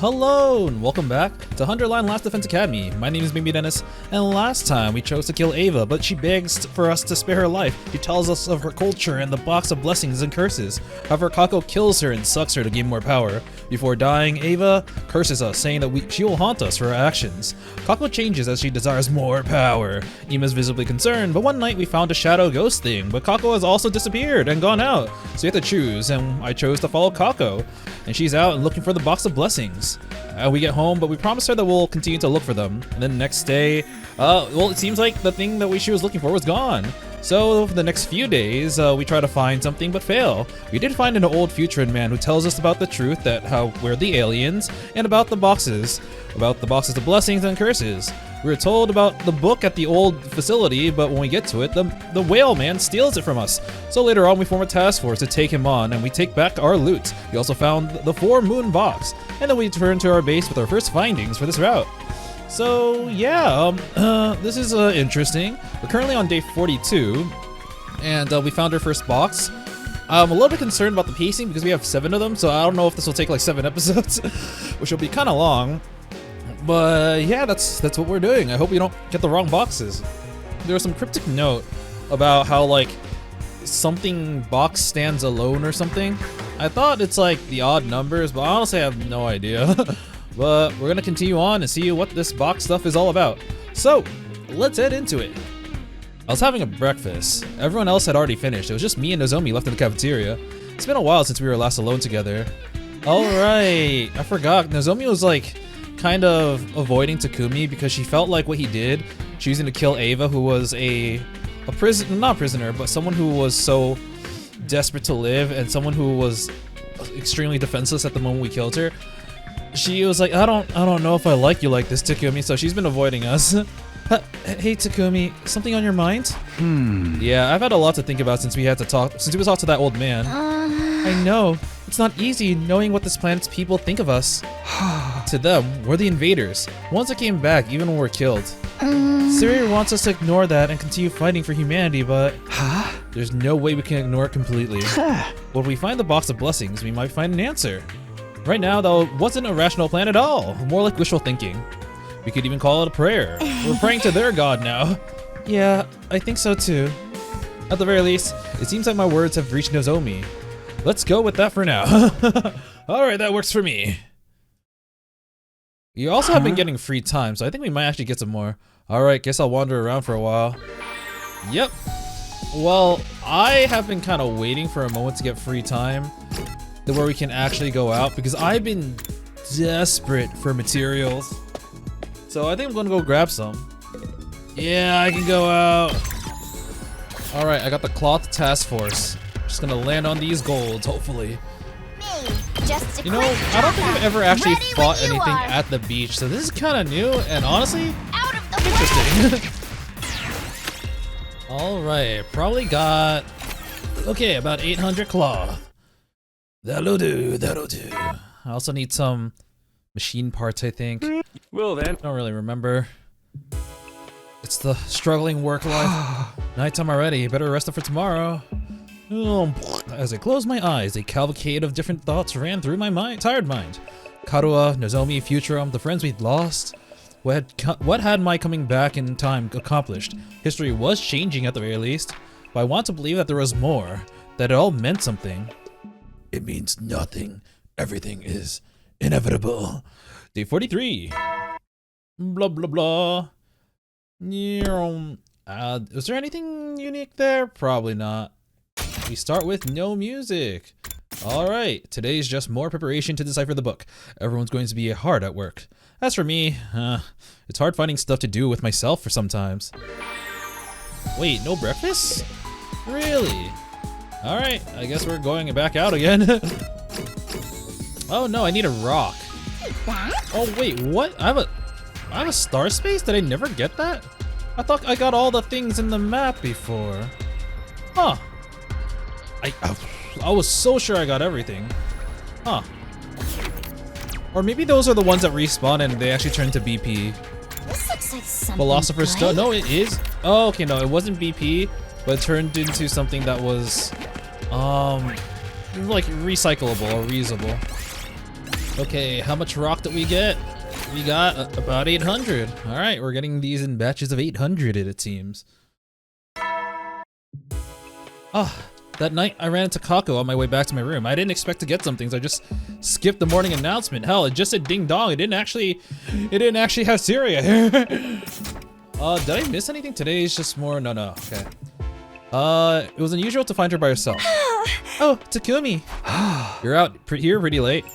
Hello and welcome back to Hunterline Last Defense Academy. My name is Media.Vision, and last time we chose to kill Ava, but she begs for us to spare her life. She tells us of her culture and the box of blessings and curses. However, Kako kills her and sucks her to gain more power. Before dying, Ava curses us, saying that she will haunt us for her actions. Kako changes as she desires more power. Ima is visibly concerned, but one night we found a shadow ghost thing, but Kako has also disappeared and gone out. So you have to choose, and I chose to follow Kako. And she's out and looking for the box of blessings. We get home, but we promised her that we'll continue to look for them. And then the next day, well, it seems like the thing that she was looking for was gone. So for the next few days, we try to find something but fail. We did find an old Futuran man who tells us about the truth, that we're the aliens, and about the boxes of blessings and curses. We were told about the book at the old facility, but when we get to it, the whale man steals it from us. So later on, we form a task force to take him on, and we take back our loot. We also found the 4 moon box, and then we return to our base with our first findings for this route. So yeah, this is interesting. We're currently on day 42, and we found our first box. I'm a little bit concerned about the pacing because we have 7 of them, so I don't know if this will take like 7 episodes, which will be kind of long. But yeah, that's what we're doing. I hope we don't get the wrong boxes. There was some cryptic note about how like something box stands alone or something. I thought it's like the odd numbers, but honestly I have no idea. But we're gonna continue on and see what this box stuff is all about. So let's head into it. I was having a breakfast. Everyone else had already finished. It was just me and Nozomi left in the cafeteria. It's been a while since we were last alone together. All right, I forgot. Nozomi was like kind of avoiding Takumi because she felt like what he did, choosing to kill Ava, who was not prisoner, but someone who was so desperate to live and someone who was extremely defenseless at the moment we killed her. She was like, I don't know if I like you like this, Takumi, so she's been avoiding us. Hey Takumi, something on your mind? Yeah, I've had a lot to think about since we talked to that old man. I know. It's not easy knowing what this planet's people think of us. To them, we're the invaders, ones that came back even when we're killed. Syria wants us to ignore that and continue fighting for humanity, but there's no way we can ignore it completely. But if we find the box of blessings, we might find an answer. Right now, though, it wasn't a rational plan at all, more like wishful thinking. We could even call it a prayer. We're praying to their god now. Yeah, I think so too. At the very least, it seems like my words have reached Nozomi. Let's go with that for now. Alright, that works for me. You also have been getting free time, so I think we might actually get some more. Alright, guess I'll wander around for a while. Yep. Well, I have been kind of waiting for a moment to get free time where we can actually go out because I've been desperate for materials. So I think I'm gonna go grab some. Yeah, I can go out. Alright, I got the cloth task force. Just gonna land on these golds, hopefully. Just you know, I don't think I've ever actually fought anything at the beach, so this is kind of new and honestly interesting. Alright, probably got about 800 cloth. That'll do, that'll do. I also need some machine parts, I think. Well then. Don't really remember. It's the struggling work life. Nighttime already, better rest up for tomorrow. As I closed my eyes, a cavalcade of different thoughts ran through my tired mind. Karua, Nozomi, Futurum, the friends we'd lost. What had my coming back in time accomplished? History was changing at the very least, but I want to believe that there was more, that it all meant something. It means nothing. Everything is inevitable. Day 43. Blah blah blah. Was there anything unique there? Probably not. We start with no music. Alright, today's just more preparation to decipher the book. Everyone's going to be hard at work. As for me, it's hard finding stuff to do with myself for sometimes. Wait, no breakfast? Really? Alright, I guess we're going back out again. Oh no, I need a rock. Oh wait, what? I have a star space? Did I never get that? I thought I got all the things in the map before. Huh. I was so sure I got everything. Huh. Or maybe those are the ones that respawn and they actually turn to BP. This looks like something. Philosopher's Stone? No, it is. Oh, okay, no, it wasn't BP, but it turned into something that was, like recyclable or reusable. Okay, how much rock did we get? We got about 800. All right, we're getting these in batches of 800, it seems. Oh, that night I ran into Kako on my way back to my room. I didn't expect to get some things. I just skipped the morning announcement. Hell, it just said ding dong. It didn't actually have Syria. Did I miss anything? Today is just more, no, okay. It was unusual to find her by herself. Oh, Takumi. You're out here pretty late.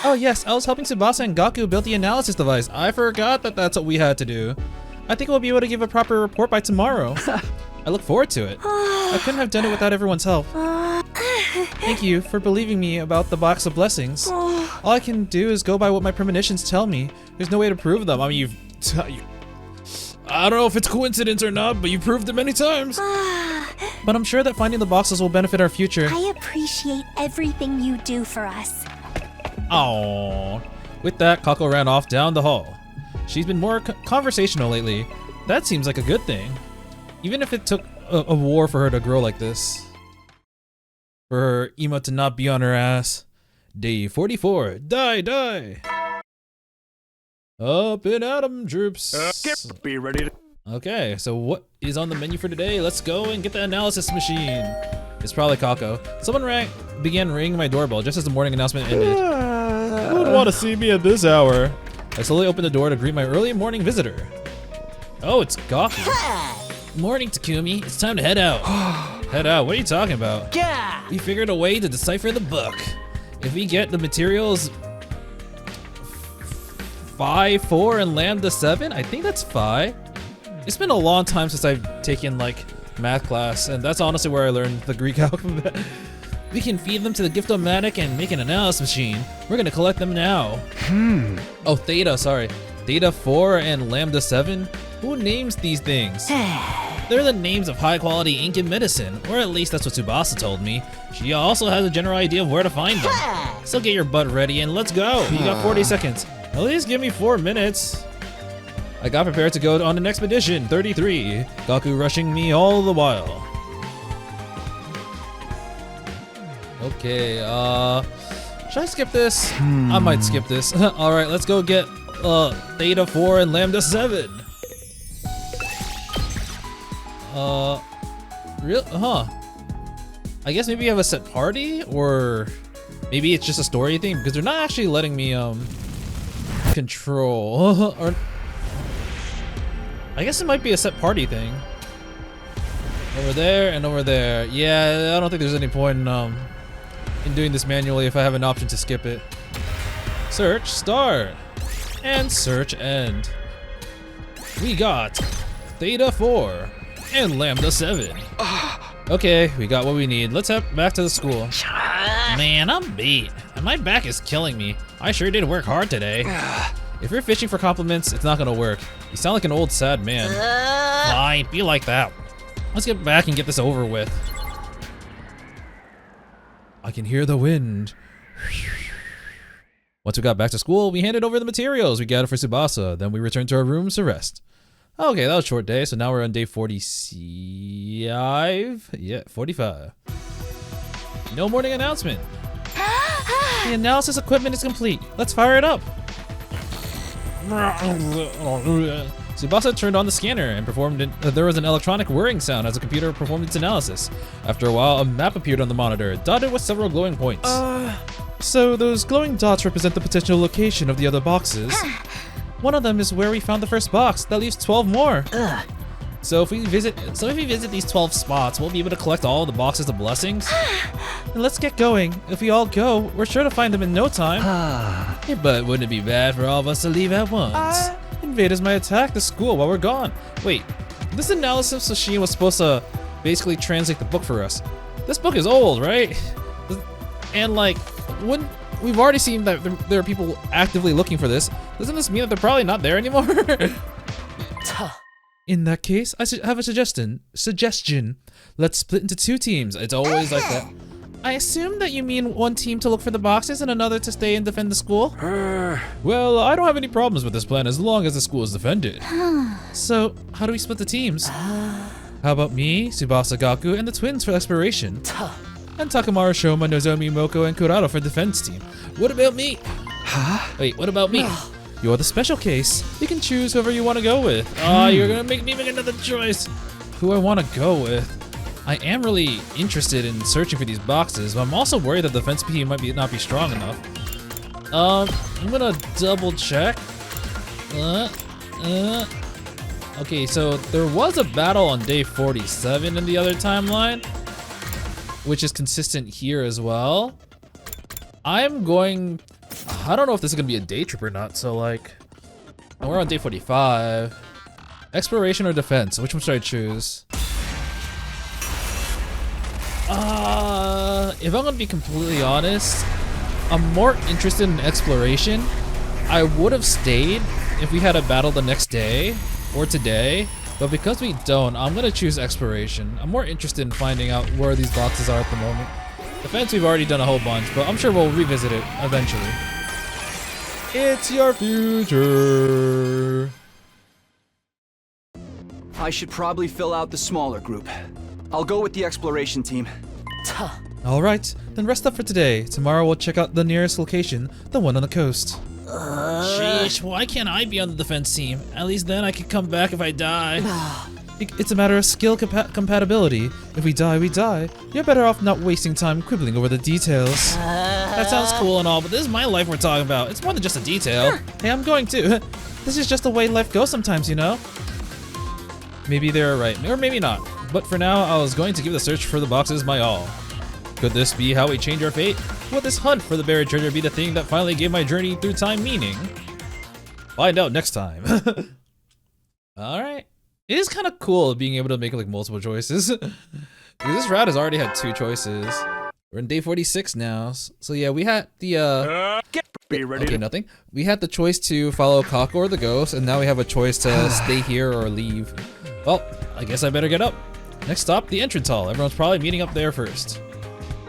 Oh yes, I was helping Tsubasa and Gaku build the analysis device. I forgot that that's what we had to do. I think we'll be able to give a proper report by tomorrow. I look forward to it. I couldn't have done it without everyone's help. Thank you for believing me about the box of blessings. All I can do is go by what my premonitions tell me. There's no way to prove them. I mean, I don't know if it's coincidence or not, but you proved it many times. But I'm sure that finding the boxes will benefit our future. I appreciate everything you do for us. Aww. With that, Kako ran off down the hall. She's been more conversational lately. That seems like a good thing. Even if it took a war for her to grow like this. For her emo to not be on her ass. Day 44. Die! Up and Atom troops. Be ready to... Okay, so what is on the menu for today? Let's go and get the analysis machine. It's probably Kako. Someone began ringing my doorbell just as the morning announcement ended. Who would want to see me at this hour? I slowly opened the door to greet my early morning visitor. Oh, it's Gaku. Morning, Takumi. It's time to head out. Head out? What are you talking about? Yeah. We figured a way to decipher the book. If we get the materials 5, 4, and Lambda 7, I think that's 5. It's been a long time since I've taken like math class, and that's honestly where I learned the Greek alphabet. We can feed them to the Gift-O-Matic and make an analysis machine. We're gonna collect them now. Oh, Theta, sorry. Theta 4 and Lambda 7? Who names these things? They're the names of high-quality ink in medicine, or at least that's what Tsubasa told me. She also has a general idea of where to find them. So get your butt ready and let's go. You got 40 seconds. At least give me 4 minutes. I got prepared to go on an expedition. 33. Gaku rushing me all the while. Okay, should I skip this? I might skip this. Alright, let's go get Theta 4 and Lambda 7. I guess maybe you have a set party, or maybe it's just a story thing, because they're not actually letting me control. Or I guess it might be a set party thing. Over there and over there. Yeah, I don't think there's any point in doing this manually if I have an option to skip it. Search start and search end. We got Theta 4 and Lambda 7. Okay, we got what we need. Let's head back to the school. Man, I'm beat, and my back is killing me. I sure did work hard today. If you're fishing for compliments, it's not gonna work. You sound like an old sad man. Fine, be like that. Let's get back and get this over with. I can hear the wind. Once we got back to school, we handed over the materials we gathered for Tsubasa. Then we returned to our rooms to rest. Okay, that was a short day, so now we're on day 45. Yeah, 45. No morning announcement. The analysis equipment is complete. Let's fire it up. Tsubasa turned on the scanner and performed it. There was an electronic whirring sound as the computer performed its analysis. After a while, a map appeared on the monitor, dotted with several glowing points. So those glowing dots represent the potential location of the other boxes. One of them is where we found the first box. That leaves 12 more. So if we visit these 12 spots, we'll be able to collect all the boxes of blessings. And let's get going. If we all go, we're sure to find them in no time. But wouldn't it be bad for all of us to leave at once? Invaders might attack the school while we're gone. Wait, this analysis machine was supposed to basically translate the book for us. This book is old, right? And like, we've already seen that there are people actively looking for this. Doesn't this mean that they're probably not there anymore? In that case, I have a suggestion. Let's split into 2 teams. It's always like that. I assume that you mean one team to look for the boxes and another to stay and defend the school? Well, I don't have any problems with this plan as long as the school is defended. So, how do we split the teams? How about me, Tsubasa, Gaku, and the twins for exploration? And Takamaru, Shoma, Nozomi, Moko, and Kurado for defense team. What about me? Wait, what about me? You're the special case. You can choose whoever you want to go with. You're gonna make me make another choice. Who I want to go with? I am really interested in searching for these boxes, but I'm also worried that the defense P might not be strong enough. I'm gonna double check. Okay, so there was a battle on day 47 in the other timeline, which is consistent here as well. I don't know if this is gonna be a day trip or not, so like, we're on day 45. Exploration or defense, which one should I choose? If I'm gonna be completely honest, I'm more interested in exploration. I would have stayed if we had a battle the next day or today, but because we don't, I'm gonna choose exploration. I'm more interested in finding out where these boxes are at the moment. Defense, we've already done a whole bunch, but I'm sure we'll revisit it eventually. It's your future. I should probably fill out the smaller group. I'll go with the exploration team. Alright, then rest up for today. Tomorrow we'll check out the nearest location, the one on the coast. Sheesh, why can't I be on the defense team? At least then I can come back if I die. It's a matter of skill compatibility. If we die, we die. You're better off not wasting time quibbling over the details. That sounds cool and all, but this is my life we're talking about. It's more than just a detail. Hey, I'm going too. This is just the way life goes sometimes, you know? Maybe they're right, or maybe not. But for now, I was going to give the search for the boxes my all. Could this be how we change our fate? Would this hunt for the buried treasure be the thing that finally gave my journey through time meaning? Find out next time. Alright. It is kind of cool being able to make like multiple choices. This route has already had 2 choices. We're in day 46 now. So yeah, we had the okay, nothing. We had the choice to follow Kako or the ghost, and now we have a choice to stay here or leave. Well, I guess I better get up. Next stop, the entrance hall. Everyone's probably meeting up there first.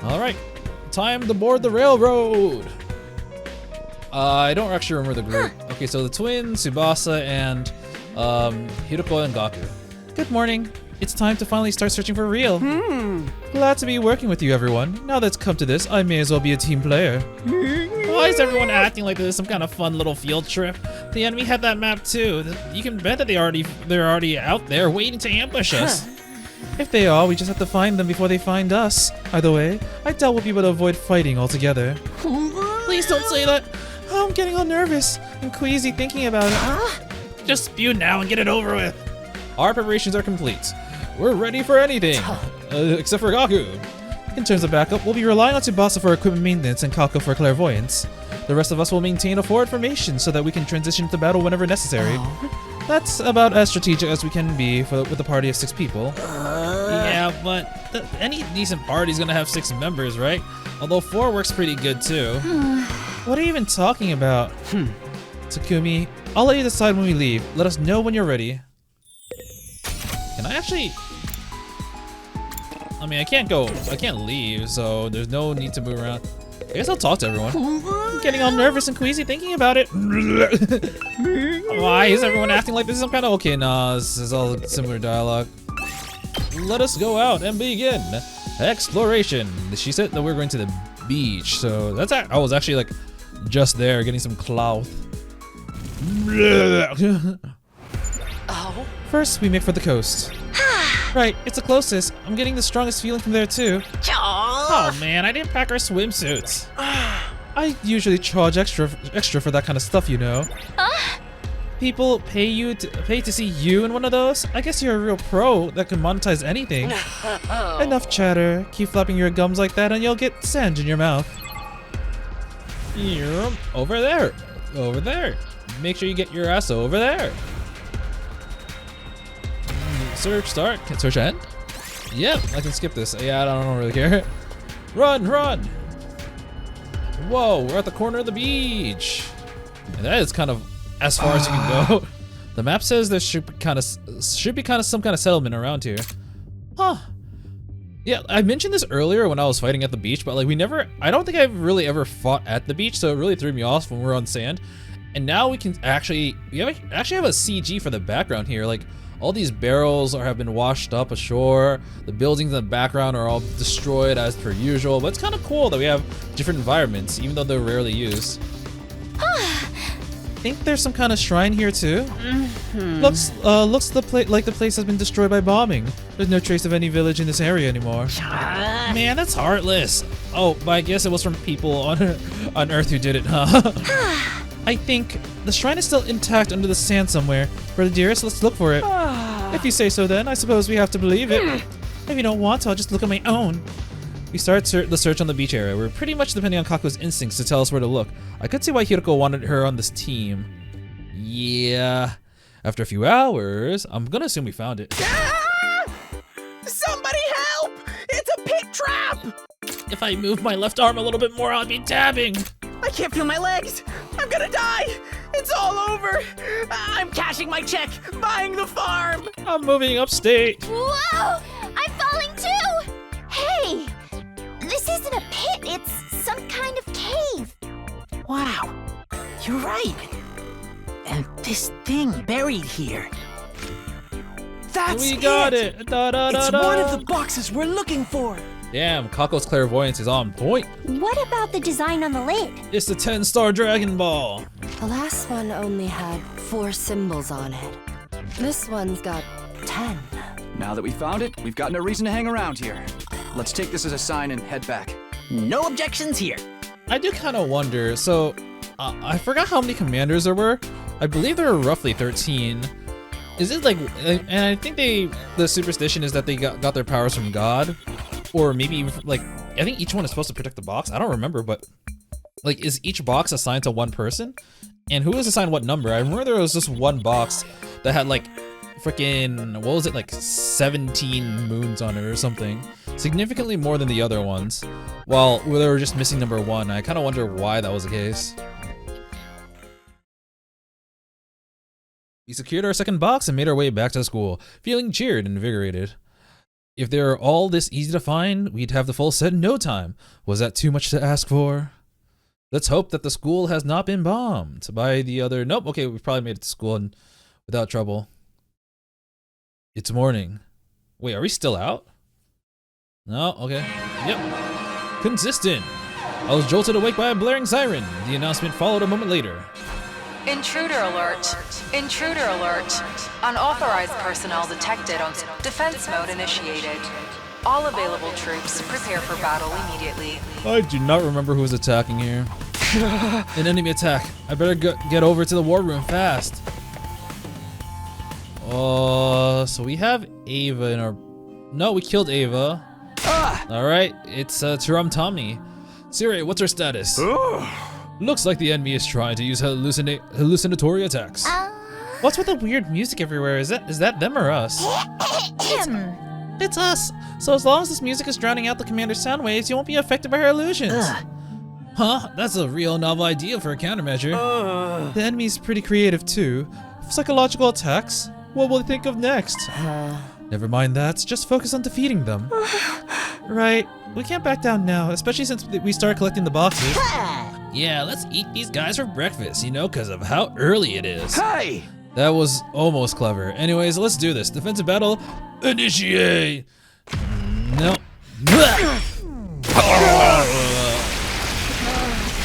Alright, time to board the railroad. I don't actually remember the group. Okay, so the twins, Tsubasa, and Hiroko and Gaku. Good morning. It's time to finally start searching for real. Glad to be working with you, everyone. Now that's come to this, I may as well be a team player. Why is everyone acting like this is some kind of fun little field trip? The enemy had that map too. You can bet that they're already out there waiting to ambush us. If they are, we just have to find them before they find us. Either way, I doubt we'll be able to avoid fighting altogether. Please don't say that. Oh, I'm getting all nervous and queasy thinking about it. Just spew now and get it over with. Our preparations are complete. We're ready for anything, except for Gaku. In terms of backup, we'll be relying on Tsubasa for equipment maintenance and Kako for clairvoyance. The rest of us will maintain a forward formation so that we can transition to battle whenever necessary. That's about as strategic as we can be with a party of 6 people. Yeah, but any decent party's gonna have 6 members, right? Although 4 works pretty good too. What are you even talking about? Takumi, I'll let you decide when we leave. Let us know when you're ready. Can I actually... I mean, I can't leave, so there's no need to move around. I guess I'll talk to everyone. I'm getting all nervous and queasy thinking about it. Why is everyone acting like this is some kind of... Okay, nah, this is all similar dialogue. Let us go out and begin. Exploration. She said that we're going to the beach, so that's... I was actually like just there getting some clout. First, we make for the coast. Right, it's the closest. I'm getting the strongest feeling from there too. Oh man, I didn't pack our swimsuits. I usually charge extra for that kind of stuff, you know. People pay to see you in one of those? I guess you're a real pro that can monetize anything. Enough chatter. Keep flapping your gums like that and you'll get sand in your mouth. Yep, over there. Over there. Make sure you get your ass over there. Search start. Can search end? Yep, I can skip this. Yeah, I don't really care. Run, run! Whoa, we're at the corner of the beach. And that is kind of as far as you can go. The map says there should be kind of some kind of settlement around here. Huh. Yeah, I mentioned this earlier when I was fighting at the beach, but like I don't think I've really ever fought at the beach, so it really threw me off when we're on sand. And now we actually have a CG for the background here. Like, all these barrels have been washed up ashore. The buildings in the background are all destroyed as per usual, but it's kind of cool that we have different environments, even though they're rarely used. think there's some kind of shrine here too. Looks like the place has been destroyed by bombing. There's no trace of any village in this area anymore. Man, that's heartless. Oh, but I guess it was from people on Earth who did it, huh? I think the shrine is still intact under the sand somewhere. Brother dearest, let's look for it. If you say so, then I suppose we have to believe it. If you don't want to, I'll just look on my own. We start the search on the beach area. We're pretty much depending on Kaku's instincts to tell us where to look. I could see why Hiroko wanted her on this team. Yeah. After a few hours, I'm gonna assume we found it. Somebody help! It's a pit trap! If I move my left arm a little bit more, I'll be dabbing. I can't feel my legs! I'm gonna die! It's all over! I'm cashing my check, buying the farm! I'm moving upstate. Whoa! I'm falling too! Hey! This isn't a pit, it's some kind of cave. Wow, you're right. And this thing buried here. That's We got it. Da, da, da, It's da. one of the boxes we're looking for. Damn, Kako's clairvoyance is on point. What about the design on the lid? It's the 10-star Dragon Ball. The last one only had 4 symbols on it. This one's got 10. Now that we found it, we've got no reason to hang around here. Let's take this as a sign and head back. No objections here. I do kind of wonder, so I forgot how many commanders there were. I believe there were roughly 13. Is it like, and I think the superstition is that they got their powers from God, or maybe even like, I think each one is supposed to protect the box. I don't remember, but like, is each box assigned to one person? And who is assigned what number? I remember there was just one box that had like freaking, what was it, like 17 moons on it or something. Significantly more than the other ones. While they were just missing number 1. I kind of wonder why that was the case. We secured our second box and made our way back to school, feeling cheered and invigorated. If they were all this easy to find, we'd have the full set in no time. Was that too much to ask for? Let's hope that the school has not been bombed by the other... Nope, okay, we probably made it to school and without trouble. It's morning. Wait, are we still out? No, okay. Yep. Consistent. I was jolted awake by a blaring siren. The announcement followed a moment later. Intruder alert. Intruder alert. Unauthorized personnel detected on defense mode initiated. All available troops prepare for battle immediately. I do not remember who was attacking here. An enemy attack. I better get over to the war room fast. So we have Ava in our... No, we killed Ava. Alright, it's Tiram Tommy. Siri, what's her status? Looks like the enemy is trying to use hallucinatory attacks. What's with the weird music everywhere? Is that them or us? It's us. So as long as this music is drowning out the commander's sound waves, you won't be affected by her illusions. Huh? That's a real novel idea for a countermeasure. The enemy's pretty creative too. Psychological attacks? What will they think of next? Never mind that, just focus on defeating them. Right, we can't back down now, especially since we started collecting the boxes. Yeah, let's eat these guys for breakfast, you know, because of how early it is. Hey! That was almost clever. Anyways, let's do this. Defensive battle, initiate! No.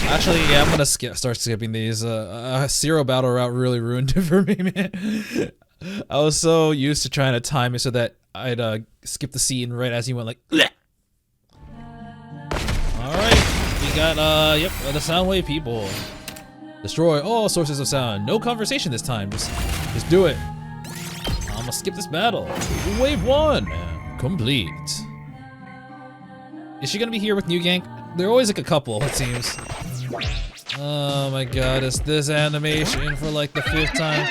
Actually, yeah, I'm gonna start skipping these. Zero battle route really ruined it for me, man. I was so used to trying to time it so that I'd skip the scene right as he went like. Bleh. All right, we got yep, the Soundwave people. Destroy all sources of sound. No conversation this time. Just do it. I'm gonna skip this battle. Wave 1 complete. Is she gonna be here with New Gank? They're always like a couple, it seems. Oh my god, it's this animation for like the 5th time.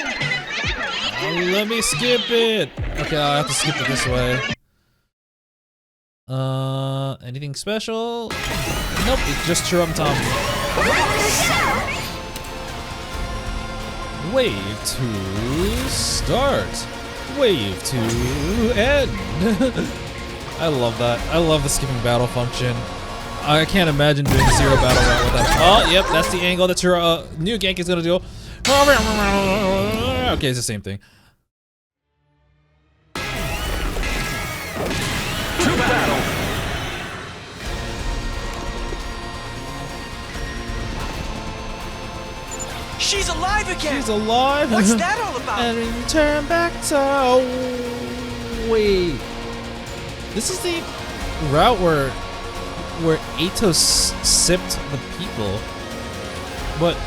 Let me skip it. Okay, I'll have to skip it this way. Anything special? Nope, it's just Tiram Tommy. Wave 2 start. Wave 2 end. I love that. I love the skipping battle function. I can't imagine doing a zero battle route with that. Oh, yep, that's the angle that your New Gank is gonna do. Okay, it's the same thing. To battle! She's alive again! She's alive. What's that all about? And we turn back to. Wait. This is the route where Ato sipped the people, but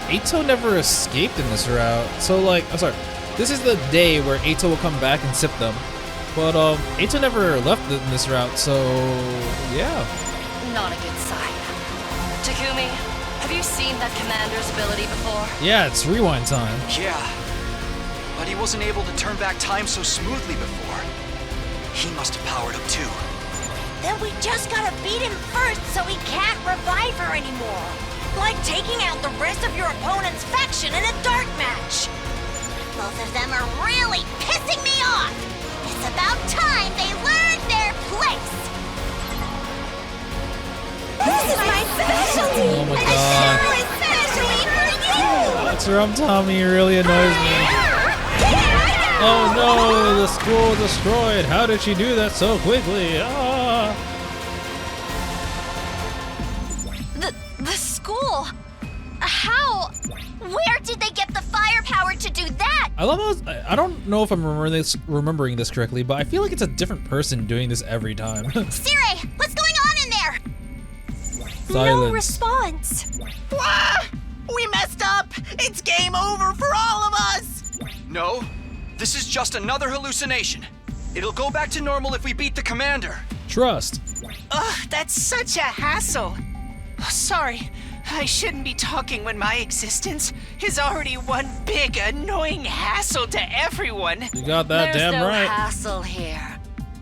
Ato never escaped in this route. So like, I'm sorry. This is the day where Ato will come back and sip them, but Ato never left in this route. So yeah. Not a good sign. Takumi, have you seen that commander's ability before? Yeah, it's rewind time. Yeah, but he wasn't able to turn back time so smoothly before. He must have powered up too. Then we just gotta beat him first so he can't revive her anymore. Like taking out the rest of your opponent's faction in a dark match. Both of them are really pissing me off. It's about time they learned their place. This is my specialty. Oh my and God. I share it especially for you. That's Rum Tommy really annoys me. Oh no, the school destroyed. How did she do that so quickly? Ah. The school? How? Where did they get the firepower to do that? I love how I don't know if I'm remembering this correctly, but I feel like it's a different person doing this every time. Sire, what's going on in there? Silence. No response. Ah! We messed up! It's game over for all of us! No, this is just another hallucination. It'll go back to normal if we beat the commander. Trust. Ugh, that's such a hassle. Sorry, I shouldn't be talking when my existence is already one big annoying hassle to everyone. You got that There's damn no right. hassle here.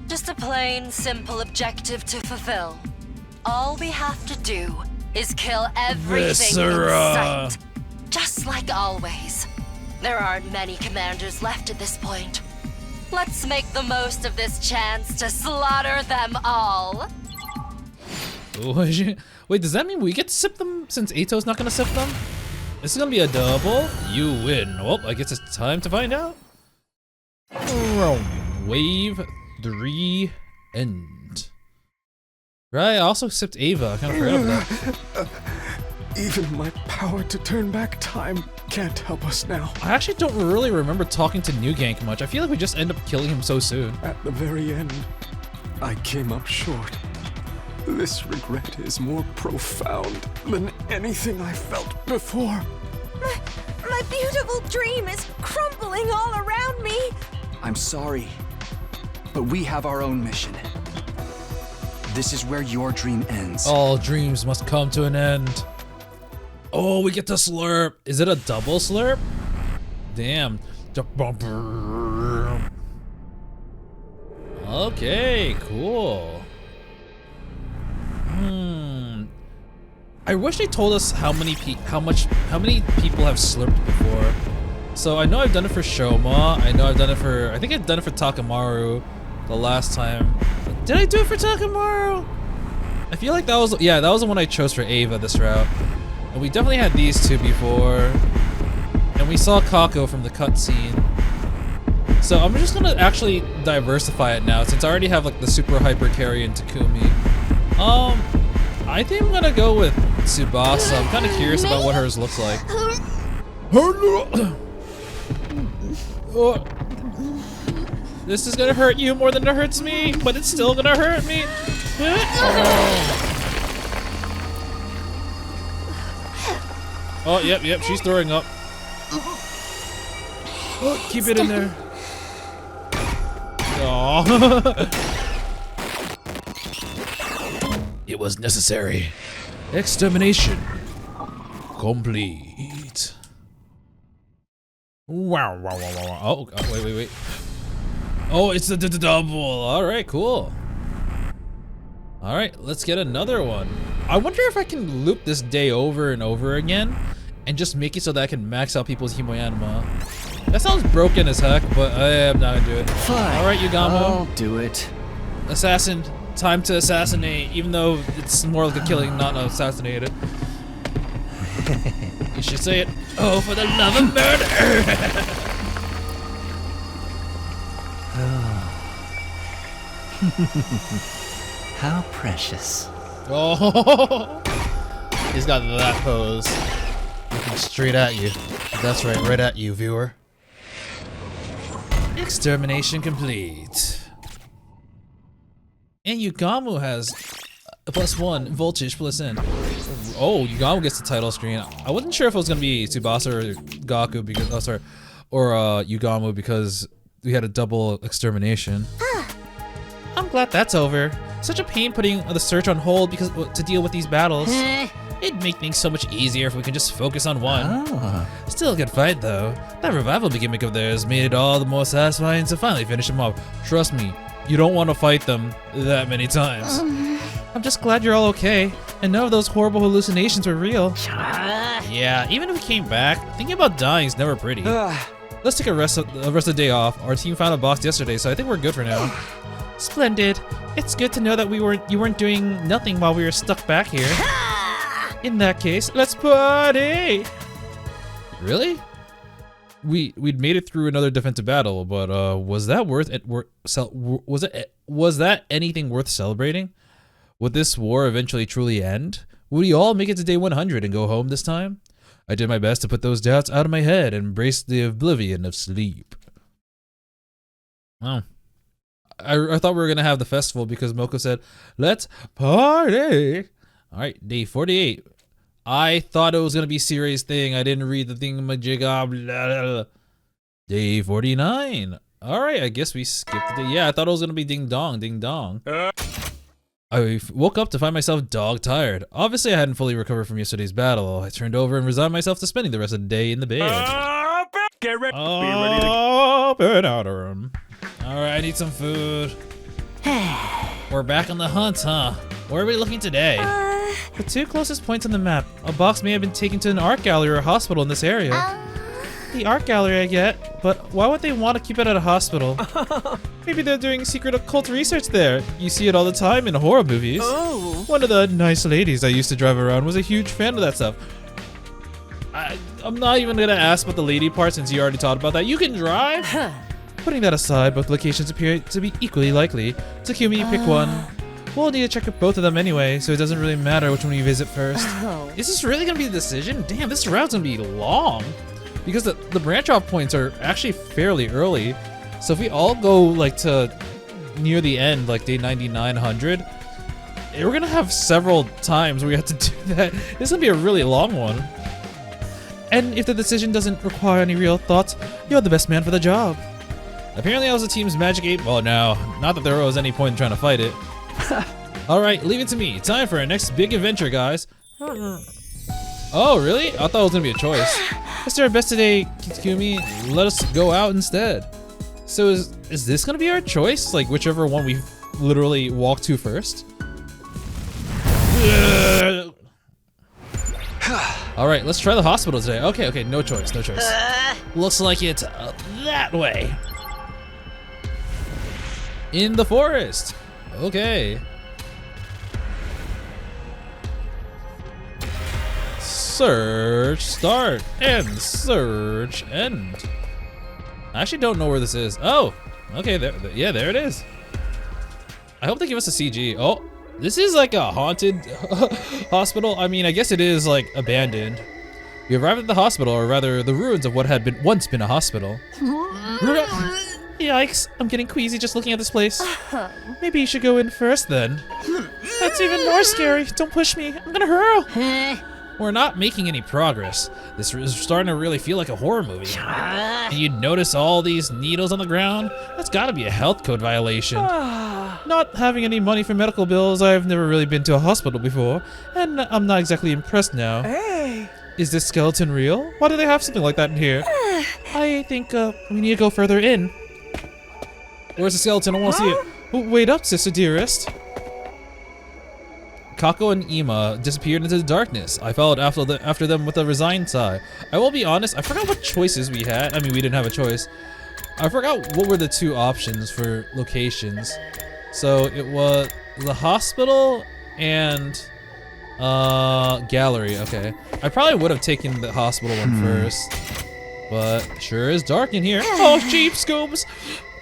Just a plain, simple objective to fulfill. All we have to do is kill everything Viscera. in sight. Just like always. There aren't many commanders left at this point. Let's make the most of this chance to slaughter them all. Wait, does that mean we get to sip them since Ato's not gonna sip them? This is gonna be a double. You win. Well, I guess it's time to find out. Wave 3 end. Right, I also sipped Ava. I kind of forgot about that. Even my power to turn back time can't help us now. I actually don't really remember talking to New Gank much. I feel like we just end up killing him so soon. At the very end, I came up short. This regret is more profound than anything I felt before. My beautiful dream is crumbling all around me. I'm sorry, but we have our own mission. This is where your dream ends. All dreams must come to an end. Oh, we get to slurp. Is it a double slurp? Damn. Okay, cool. I wish they told us how many people have slurped before. So I know I've done it for Shoma. I know I've done it for. I think I've done it for Takamaru the last time. Did I do it for Takamaru? I feel like that was the one I chose for Ava this route. And we definitely had these two before. And we saw Kako from the cutscene. So I'm just gonna actually diversify it now since I already have like the super hyper carry in Takumi. I think I'm gonna go with Tsubasa. I'm kind of curious about what hers looks like. This is gonna hurt you more than it hurts me, but it's still gonna hurt me. Oh, yep, she's throwing up. Oh, keep it in there. Oh. It was necessary. Extermination complete. Wow. Oh, wait. Oh, it's the double. All right, cool. All right, let's get another one. I wonder if I can loop this day over and over again and just make it so that I can max out people's Himoyanma. That sounds broken as heck, but I am not gonna do it. Fine. All right, Yugamo. I'll do it. Assassin, time to assassinate, even though it's more like a killing, not assassinated. You should say it. Oh, for the love of murder! How precious. Oh, he's got that pose. Looking straight at you. That's right at you, viewer. Extermination complete. And Yugamu has +1 voltage +N. Oh, Yugamu gets the title screen. I wasn't sure if it was gonna be Tsubasa or Gaku because Yugamu because we had a double extermination. I'm glad that's over. Such a pain putting the search on hold because to deal with these battles. It'd make things so much easier if we could just focus on one. Still a good fight though. That revival gimmick of theirs made it all the more satisfying to finally finish them off. Trust me, you don't want to fight them that many times. I'm just glad you're all okay, and none of those horrible hallucinations were real. Yeah, even if we came back, thinking about dying is never pretty. Let's take a rest of the day off. Our team found a box yesterday, so I think we're good for now. Splendid. It's good to know that you weren't doing nothing while we were stuck back here. In that case, let's party! Really? We'd made it through another defensive battle, but was that was that anything worth celebrating? Would this war eventually truly end? Would we all make it to day 100 and go home this time? I did my best to put those doubts out of my head and embrace the oblivion of sleep. Oh. I thought we were gonna have the festival because Moko said, "Let's party." All right, day 48. I thought it was gonna be a serious thing. I didn't read the thing. Day 49. All right, I guess we skipped the day. Yeah, I thought it was gonna be ding dong, ding dong. I woke up to find myself dog tired. Obviously, I hadn't fully recovered from yesterday's battle. I turned over and resigned myself to spending the rest of the day in the bed. Get ready. Burn out of room. All right, I need some food. We're back on the hunt, huh? Where are we looking today? The two closest points on the map. A box may have been taken to an art gallery or a hospital in this area. The art gallery I get, but why would they want to keep it at a hospital? Maybe they're doing secret occult research there. You see it all the time in horror movies. One of the nice ladies I used to drive around was a huge fan of that stuff. I'm not even gonna ask about the lady part since you already talked about that. You can drive? Putting that aside, both locations appear to be equally likely. Takumi, pick one. We'll need to check both of them anyway, so it doesn't really matter which one we visit first. Is this really gonna be the decision? Damn, this route's gonna be long. Because the branch off points are actually fairly early. So if we all go like to near the end, like day 99, 100, we're gonna have several times where we have to do that. This is gonna be a really long one. And if the decision doesn't require any real thoughts, you're the best man for the job. Apparently I was the team's magic 8 ball now. Not that there was any point in trying to fight it. Alright, leave it to me. Time for our next big adventure, guys. Oh, really? I thought it was gonna be a choice. Let's do our best today, Takumi. Let us go out instead. So is this gonna be our choice? Like whichever one we literally walk to first? Alright, let's try the hospital today. Okay, no choice, no choice. Looks like it's that way. In the forest. Okay. Search start and search end. I actually don't know where this is. Oh, okay, there it is. I hope they give us a CG. Oh, this is like a haunted hospital. I mean, I guess it is like abandoned. We arrived at the hospital, or rather the ruins of what had once been a hospital. Yikes, I'm getting queasy just looking at this place. Maybe you should go in first then. That's even more scary. Don't push me, I'm gonna hurl. We're not making any progress. This is starting to really feel like a horror movie. And you'd notice all these needles on the ground? That's gotta be a health code violation. Not having any money for medical bills, I've never really been to a hospital before, and I'm not exactly impressed now. Hey! Is this skeleton real? Why do they have something like that in here? I think we need to go further in. Where's the skeleton? I wanna see it. Oh, wait up, sister dearest. Kako and Ima disappeared into the darkness. I followed after them with a resigned sigh. I will be honest, I forgot what choices we had. I mean, we didn't have a choice. I forgot what were the two options for locations. So it was the hospital and gallery. Okay. I probably would have taken the hospital one first, but sure is dark in here. Oh, cheap scoops!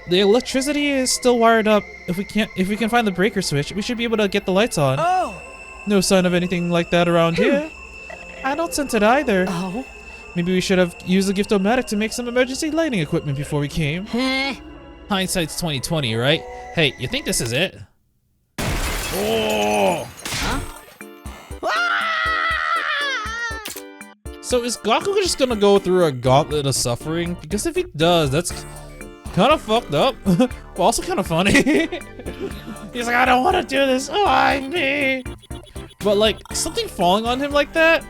The electricity is still wired up. If we can find the breaker switch, we should be able to get the lights on. Oh! No sign of anything like that around here. I don't sense it either. Oh? Maybe we should have used the gift-o-matic to make some emergency lighting equipment before we came. Hindsight's 2020, right? Hey, you think this is it? Oh! So is Gaku just gonna go through a gauntlet of suffering? Because if he does, that's kind of fucked up, but also kind of funny. He's like, I don't want to do this. Why me? But like, something falling on him like that,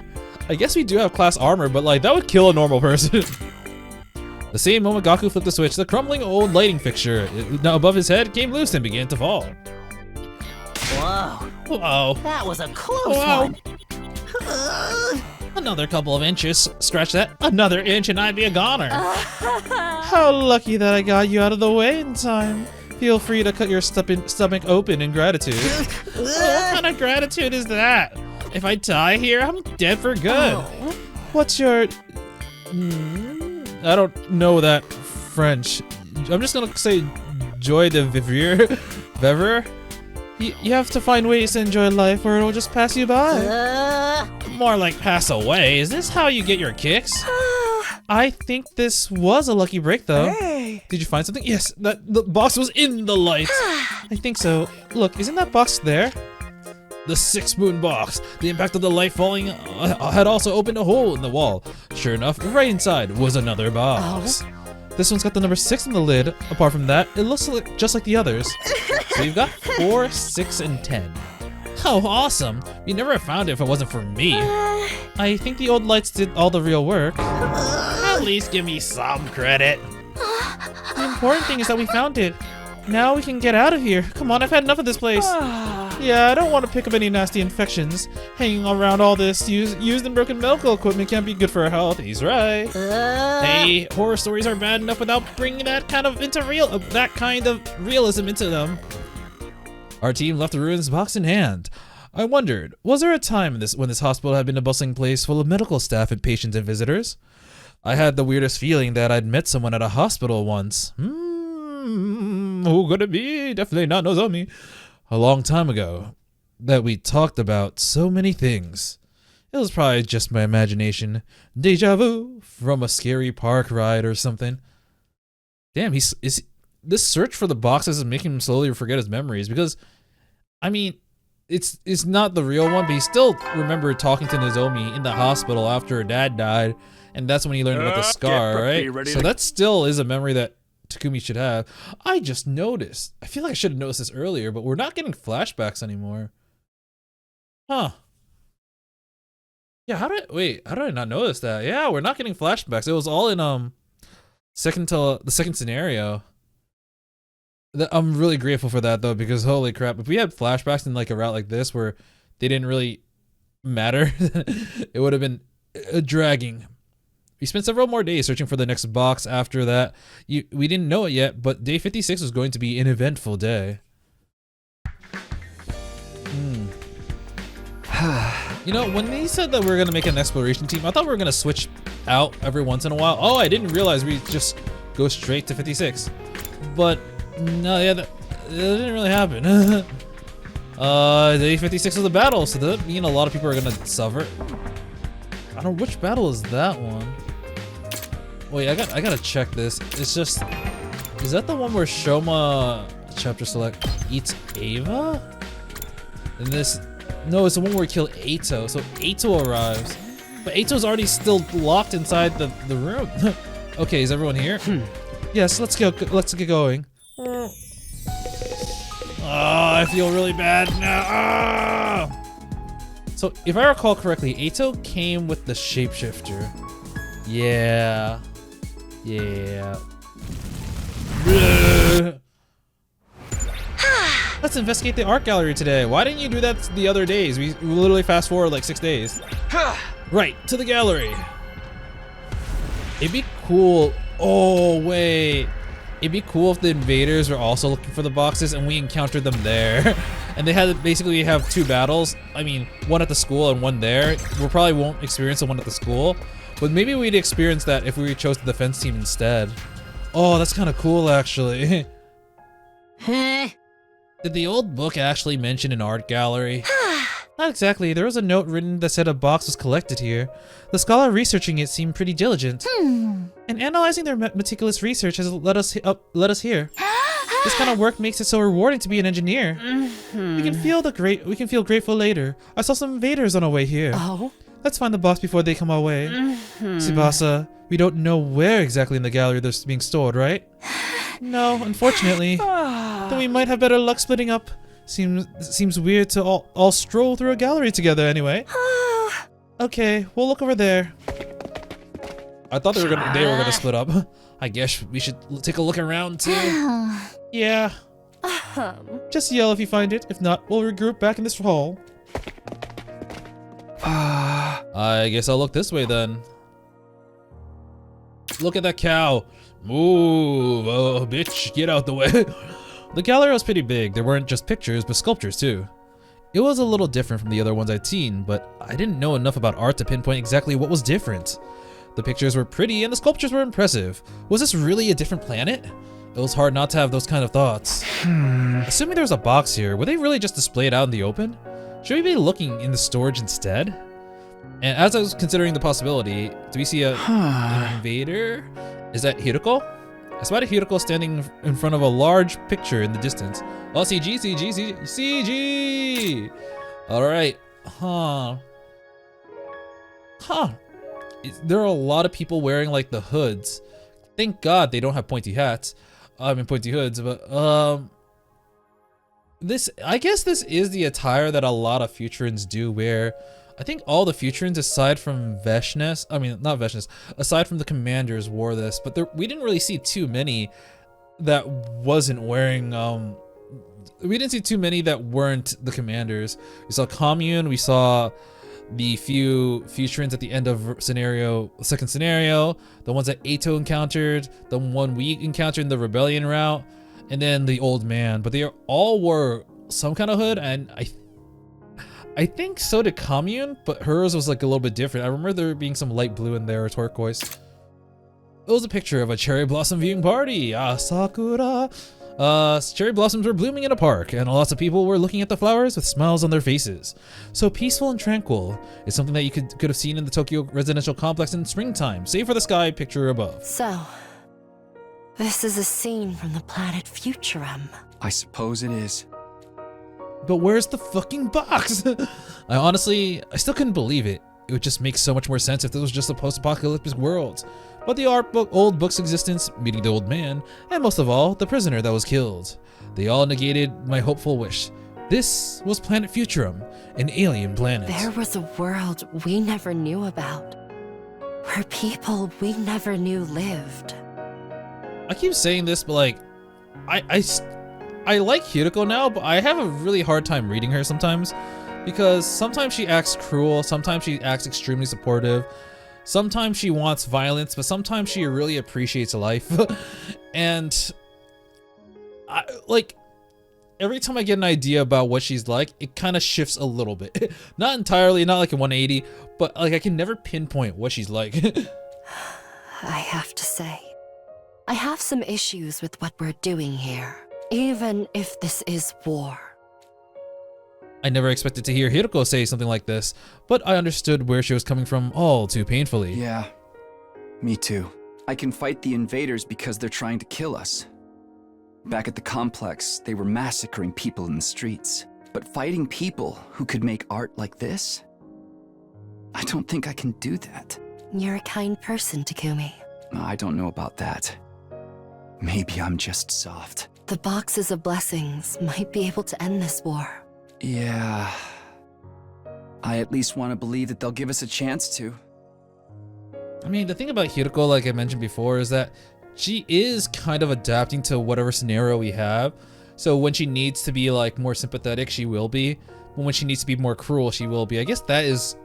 I guess we do have class armor, but like, that would kill a normal person. The same moment Gaku flipped the switch, the crumbling old lighting fixture now above his head came loose and began to fall. Whoa. Whoa. That was a close one. Another couple of inches. Scratch that. Another inch and I'd be a goner. How lucky that I got you out of the way in time. Feel free to cut your stomach open in gratitude. What kind of gratitude is that? If I die here, I'm dead for good. What's your... I don't know that French. I'm just gonna say joie de vivre. Vivre? You have to find ways to enjoy life or it'll just pass you by. More like pass away. Is this how you get your kicks? I think this was a lucky break though. Hey. Did you find something? Yes, the box was in the light. I think so. Look, isn't that box there? The 6-moon box. The impact of the light falling had also opened a hole in the wall. Sure enough, right inside was another box. This one's got the number 6 on the lid. Apart from that, it looks just like the others. So you've got 4, 6, and 10. Oh, awesome. We never have found it if it wasn't for me. I think the old lights did all the real work. At least give me some credit. The important thing is that we found it. Now we can get out of here. Come on, I've had enough of this place. Yeah, I don't want to pick up any nasty infections. Hanging around all this used and broken medical equipment can't be good for our health. He's right. Hey, horror stories are bad enough without bringing that kind of realism into them. Our team left the ruins box in hand. I wondered, was there a time when this hospital had been a bustling place full of medical staff and patients and visitors? I had the weirdest feeling that I'd met someone at a hospital once. Who could it be? Definitely not Nozomi. A long time ago, that we talked about so many things. It was probably just my imagination. Deja vu from a scary park ride or something. Damn, this search for the boxes is making him slowly forget his memories because, I mean, it's not the real one, but he still remembered talking to Nozomi in the hospital after her dad died, and that's when he learned about the scar, right? So that still is a memory that Takumi should have. I just noticed. I feel like I should have noticed this earlier, but we're not getting flashbacks anymore. Huh. Yeah, how did I not notice that? Yeah, we're not getting flashbacks. It was all in the second scenario. I'm really grateful for that though, because holy crap, if we had flashbacks in like a route like this where they didn't really matter, it would have been dragging. We spent several more days searching for the next box after that. We didn't know it yet, but day 56 was going to be an eventful day. You know, when they said that we were going to make an exploration team, I thought we were going to switch out every once in a while. Oh, I didn't realize we just go straight to 56. But, no, yeah, that didn't really happen. Day 56 was the battle, so does that mean a lot of people are going to suffer? I don't know, which battle is that one? Wait, I gotta check this. It's just, is that the one where Shoma chapter select eats Ava? And this, no, it's the one where we kill Eito. So Eito arrives, but Eito's already still locked inside the room. Okay, is everyone here? Yes, let's get going. Oh, I feel really bad now. So, if I recall correctly, Eito came with the shapeshifter. Yeah. Let's investigate the art gallery today. Why didn't you do that the other days? We literally fast forward like 6 days. Right, to the gallery. It'd be cool. Oh, wait. It'd be cool if the invaders were also looking for the boxes and we encountered them there. And they had to basically have 2 battles. I mean, one at the school and one there. We probably won't experience the one at the school, but maybe we'd experience that if we chose the defense team instead. Oh, that's kind of cool, actually. Did the old book actually mention an art gallery? Not exactly. There was a note written that said a box was collected here. The scholar researching it seemed pretty diligent. And analyzing their meticulous research has led us here. This kind of work makes it so rewarding to be an engineer. We can feel grateful later. I saw some invaders on our way here. Oh? Let's find the box before they come our way. Tsubasa, we don't know where exactly in the gallery they're being stored, right? No, unfortunately. Then we might have better luck splitting up. Seems weird to all stroll through a gallery together anyway. Okay, we'll look over there. I thought they were gonna split up. I guess we should take a look around too. Yeah. Just yell if you find it. If not, we'll regroup back in this hall. I guess I'll look this way then. Look at that cow. Move. Oh, bitch, get out the way. The gallery was pretty big. There weren't just pictures, but sculptures too. It was a little different from the other ones I'd seen, but I didn't know enough about art to pinpoint exactly what was different. The pictures were pretty and the sculptures were impressive. Was this really a different planet? It was hard not to have those kind of thoughts. Assuming there was a box here, were they really just displayed out in the open? Should we be looking in the storage instead? And as I was considering the possibility, do we see an invader? Is that Hiroko? I spotted Hiroko standing in front of a large picture in the distance. Oh, CG, CG, CG, CG! Alright. There are a lot of people wearing like the hoods. Thank God they don't have pointy hats. I mean pointy hoods, but I guess this is the attire that a lot of Futurans do wear. I think all the Futurans aside from Veshness, aside from the commanders wore this, but we didn't really see too many that wasn't wearing we didn't see too many that weren't the commanders. We saw Commune, we saw the few Futurans at the end of second scenario, the ones that Eito encountered, the one we encountered in the rebellion route, and then the old man. But they all wore some kind of hood, and I think so did Commune, but hers was like a little bit different. I remember there being some light blue in there, or turquoise. It was a picture of a cherry blossom viewing party. Sakura. Cherry blossoms were blooming in a park, and lots of people were looking at the flowers with smiles on their faces. So peaceful and tranquil. It's something that you could have seen in the Tokyo residential complex in springtime, save for the sky picture above. So, this is a scene from the planet Futurum. I suppose it is. But where's the fucking box? I still couldn't believe it. It would just make so much more sense if this was just a post-apocalyptic world. But the old book's existence, meeting the old man, and most of all, the prisoner that was killed. They all negated my hopeful wish. This was Planet Futurum, an alien planet. There was a world we never knew about, where people we never knew lived. I keep saying this, but like, I like Hiroko now, but I have a really hard time reading her sometimes, because sometimes she acts cruel, sometimes she acts extremely supportive, sometimes she wants violence, but sometimes she really appreciates life. And every time I get an idea about what she's like, it kind of shifts a little bit. Not entirely, not like a 180, but like I can never pinpoint what she's like. I have to say, I have some issues with what we're doing here, even if this is war. I never expected to hear Hiroko say something like this, but I understood where she was coming from all too painfully. Yeah, me too. I can fight the invaders because they're trying to kill us. Back at the complex, they were massacring people in the streets. But fighting people who could make art like this? I don't think I can do that. You're a kind person, Takumi. I don't know about that. Maybe I'm just soft. The boxes of blessings might be able to end this war. Yeah. I at least want to believe that they'll give us a chance to. I mean, the thing about Hiroko, like I mentioned before, is that she is kind of adapting to whatever scenario we have. So when she needs to be like more sympathetic, she will be. But when she needs to be more cruel, she will be. I guess that is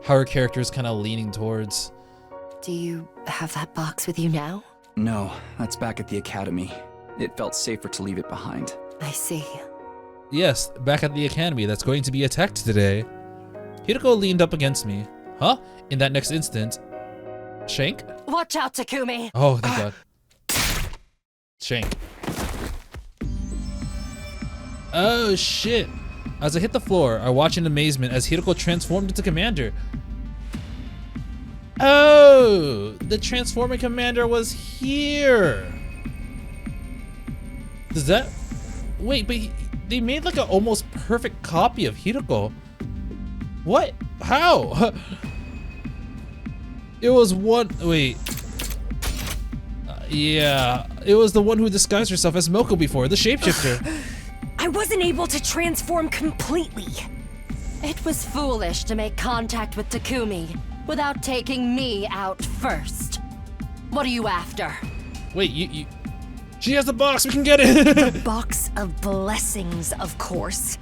how her character is kind of leaning towards. Do you have that box with you now? No, that's back at the academy. It felt safer to leave it behind. I see. Yes, back at the academy that's going to be attacked today. Hiroko leaned up against me. Huh? In that next instant, Shank? Watch out, Takumi! Oh, thank God. Shank. Oh, shit. As I hit the floor, I watch in amazement as Hiroko transformed into Commander. Oh, the transforming Commander was here. Does that... Wait, but they made like an almost perfect copy of Hiroko. What? How? It was one... Wait. Yeah, it was the one who disguised herself as Moko before, the shapeshifter. I wasn't able to transform completely. It was foolish to make contact with Takumi without taking me out first. What are you after? Wait, you... She has the box, we can get it! Box of blessings, of course.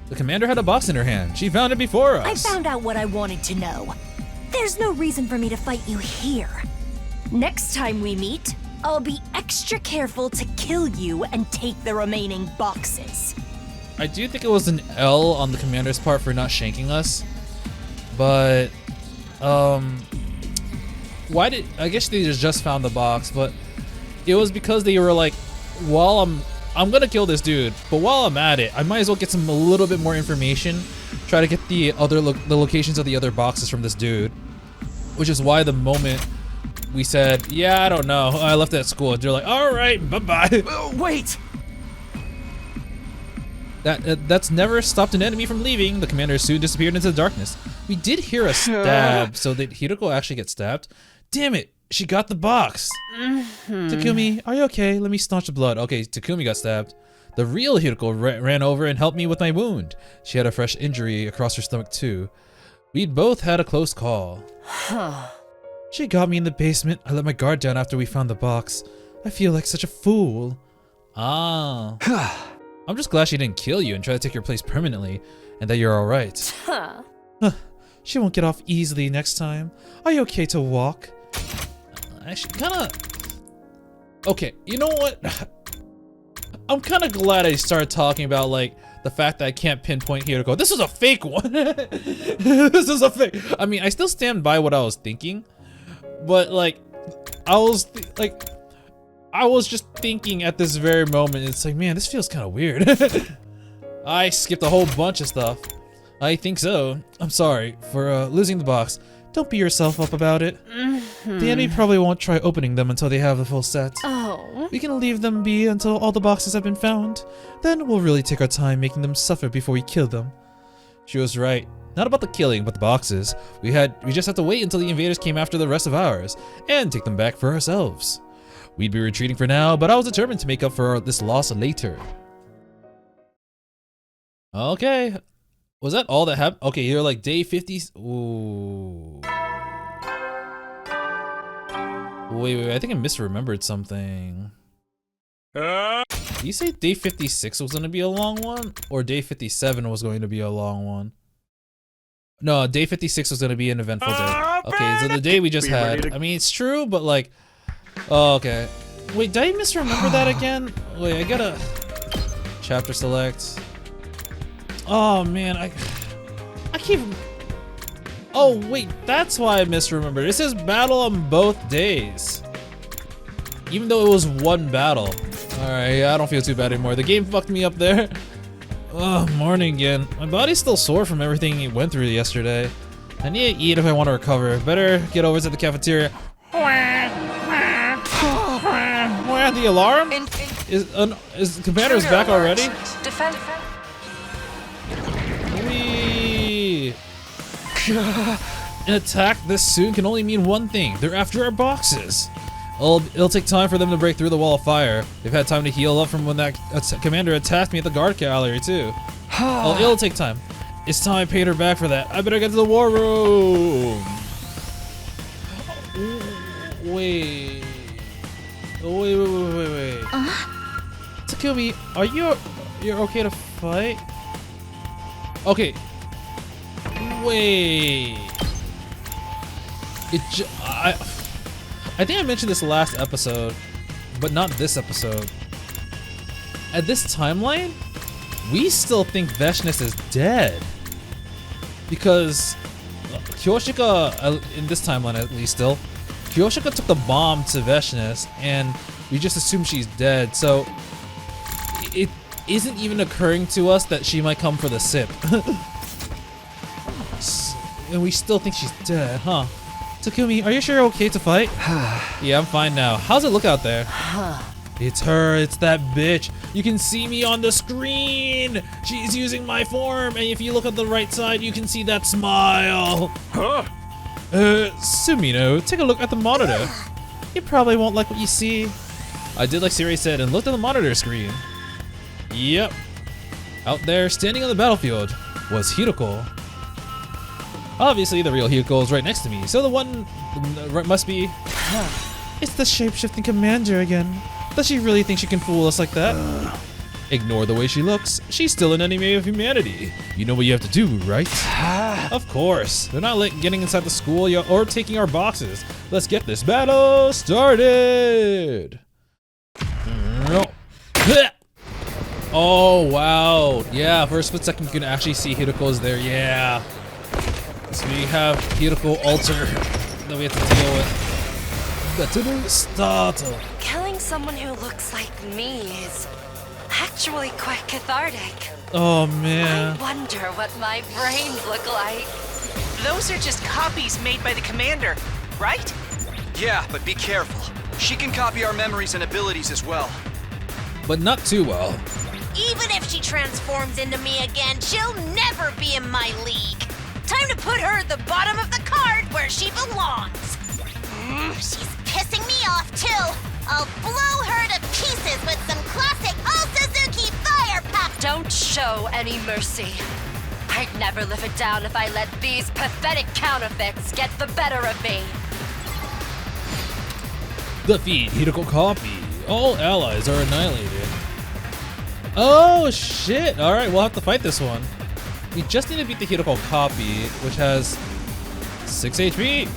The commander had a box in her hand. She found it before us. I found out what I wanted to know. There's no reason for me to fight you here. Next time we meet, I'll be extra careful to kill you and take the remaining boxes. I do think it was an L on the commander's part for not shanking us. But, why did... I guess they just found the box, but it was because they were like, while I'm gonna kill this dude, but while I'm at it, I might as well get a little bit more information. Try to get the locations of the other boxes from this dude. Which is why the moment we said, yeah, I don't know, I left at school, they're like, all right, bye-bye. Wait! That's never stopped an enemy from leaving. The commander soon disappeared into the darkness. We did hear a stab, so did Hiroko actually get stabbed? Damn it, she got the box. Takumi, are you okay? Let me staunch the blood. Okay, Takumi got stabbed. The real Hiroko ran over and helped me with my wound. She had a fresh injury across her stomach too. We'd both had a close call. She got me in the basement. I let my guard down after we found the box. I feel like such a fool. Ah. I'm just glad she didn't kill you and try to take your place permanently, and that you're alright. She won't get off easily next time. Are you okay to walk? Actually, kinda... Okay, you know what? I'm kinda glad I started talking about, like, the fact that I can't pinpoint Hiroko. This is a fake one! This is a fake... I mean, I still stand by what I was thinking, but, like, I was just thinking at this very moment, it's like, man, this feels kind of weird. I skipped a whole bunch of stuff. I think so. I'm sorry for losing the box. Don't beat yourself up about it. The enemy probably won't try opening them until they have the full set. Oh. We can leave them be until all the boxes have been found. Then we'll really take our time making them suffer before we kill them. She was right. Not about the killing, but the boxes. We just had to wait until the invaders came after the rest of ours, and take them back for ourselves. We'd be retreating for now, but I was determined to make up for this loss later. Okay. Was that all that happened? Okay, you're like day 50. Ooh. Wait, I think I misremembered something. Did you say day 56 was going to be a long one? Or day 57 was going to be a long one? No, day 56 was going to be an eventful day. Okay, so the day we just had. I mean, it's true, but like... Oh, okay. Wait, did I misremember that again? Wait, I gotta... Chapter select. Oh, man, I keep... Oh, wait, that's why I misremembered. It says battle on both days. Even though it was one battle. Alright, yeah, I don't feel too bad anymore. The game fucked me up there. Oh, morning again. My body's still sore from everything it went through yesterday. I need to eat if I want to recover. Better get over to the cafeteria. The alarm? Is Commander's back already? Defend. An attack this soon can only mean one thing. They're after our boxes. It'll take time for them to break through the wall of fire. They've had time to heal up from when that commander attacked me at the guard gallery too. Oh, it'll take time. It's time I paid her back for that. I better get to the war room. Wait. Wait. Takumi, are you're okay to fight? Okay. Wait. I think I mentioned this last episode, but not this episode. At this timeline, we still think Veshness is dead. Because Kyoshika, in this timeline at least still, Kyoshika took the bomb to Veshness, and we just assume she's dead. So isn't even occurring to us that she might come for the sip. And we still think she's dead, huh? Takumi, are you sure you're okay to fight? Yeah, I'm fine now. How's it look out there? It's her, it's that bitch. You can see me on the screen. She's using my form, and if you look at the right side, you can see that smile. Sumino, take a look at the monitor. You probably won't like what you see. I did like Siri said and looked at the monitor screen. Yep. Out there, standing on the battlefield, was Hiroko. Obviously, the real Hiroko is right next to me, so the one must be... It's the shape-shifting commander again. Does she really think she can fool us like that? Ignore the way she looks. She's still an enemy of humanity. You know what you have to do, right? Of course. They're not getting inside the school or taking our boxes. Let's get this battle started. Oh, wow. Yeah, for a split second, you can actually see Hiroko's there. Yeah. So we have Hiroko Alter that we have to deal with. Killing someone who looks like me is actually quite cathartic. Oh, man. I wonder what my brains look like. Those are just copies made by the commander, right? Yeah, but be careful. She can copy our memories and abilities as well. But not too well. Even if she transforms into me again, she'll never be in my league. Time to put her at the bottom of the card where she belongs. She's pissing me off too. I'll blow her to pieces with some classic All Suzuki fire pop. Don't show any mercy. I'd never live it down if I let these pathetic counterfeits get the better of me. Defeat Hiroko Copy. All allies are annihilated. Oh shit! Alright, we'll have to fight this one. We just need to beat the Hiroko Copy, which has 6 HP.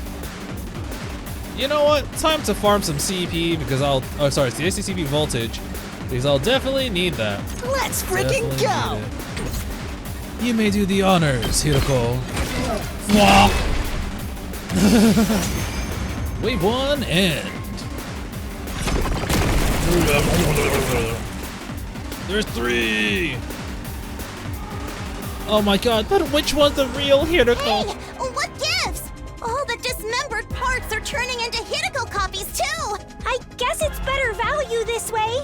You know what? Time to farm some CP because the ACCP voltage, because I'll definitely need that. Let's freaking go! You may do the honors, Hiroko. Wave 1 end. There's 3. Oh my god, but which one's the real Hiroko? Hey, what gives? All the dismembered parts are turning into Hiroko copies too. I guess it's better value this way.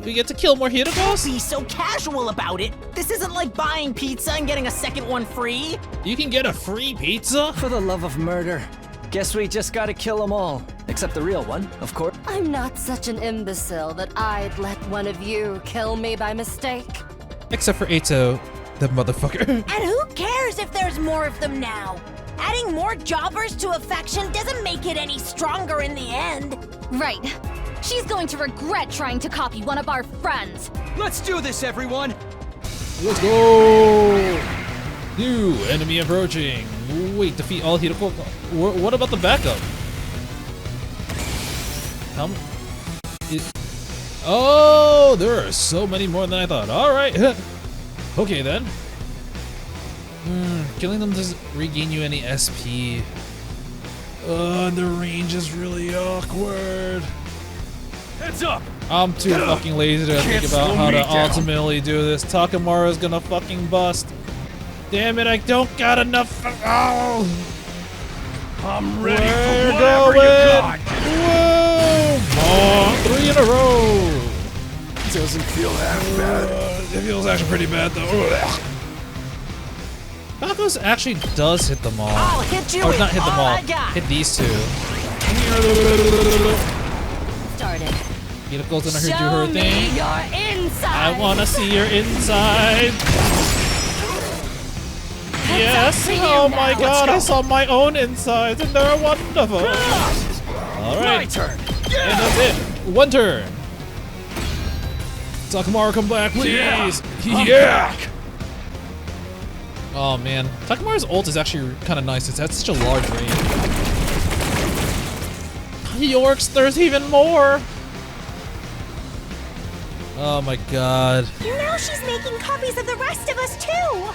We get to kill more Hirokos? Be so casual about it. This isn't like buying pizza and getting a second one free. You can get a free pizza? For the love of murder. Guess we just gotta kill them all. Except the real one, of course. I'm not such an imbecile that I'd let one of you kill me by mistake. Except for Eito, the motherfucker. And who cares if there's more of them now? Adding more jobbers to a faction doesn't make it any stronger in the end. Right. She's going to regret trying to copy one of our friends. Let's do this, everyone! Let's go! New enemy approaching. Wait, defeat all Hiroko. What about the backup? Oh, there are so many more than I thought. Alright. Okay then. Killing them doesn't regain you any SP. The range is really awkward. Heads up! I'm too fucking lazy to think about how to ultimately do this. Takamaru's gonna fucking bust. Damn it, I don't got enough. Oh! I'm ready We're for whatever you got! Whoa! 3 in a row! Doesn't feel that bad. It feels actually pretty bad though. Falcos actually does hit them all. I'll hit you Or with not hit them all all. I got. Hit these 2. Started. Hiroko's gonna do Show her me thing. your inside. I wanna see your inside. Yes! up to you Oh my now. god, I saw my own insides and they're wonderful. Alright. My turn! And that's it. 1 turn. Takamaru, come back, please. Yeah! Oh man, Takamaru's ult is actually kind of nice. It's at such a large range. Yorks, there's even more. Oh my god. Now she's making copies of the rest of us too.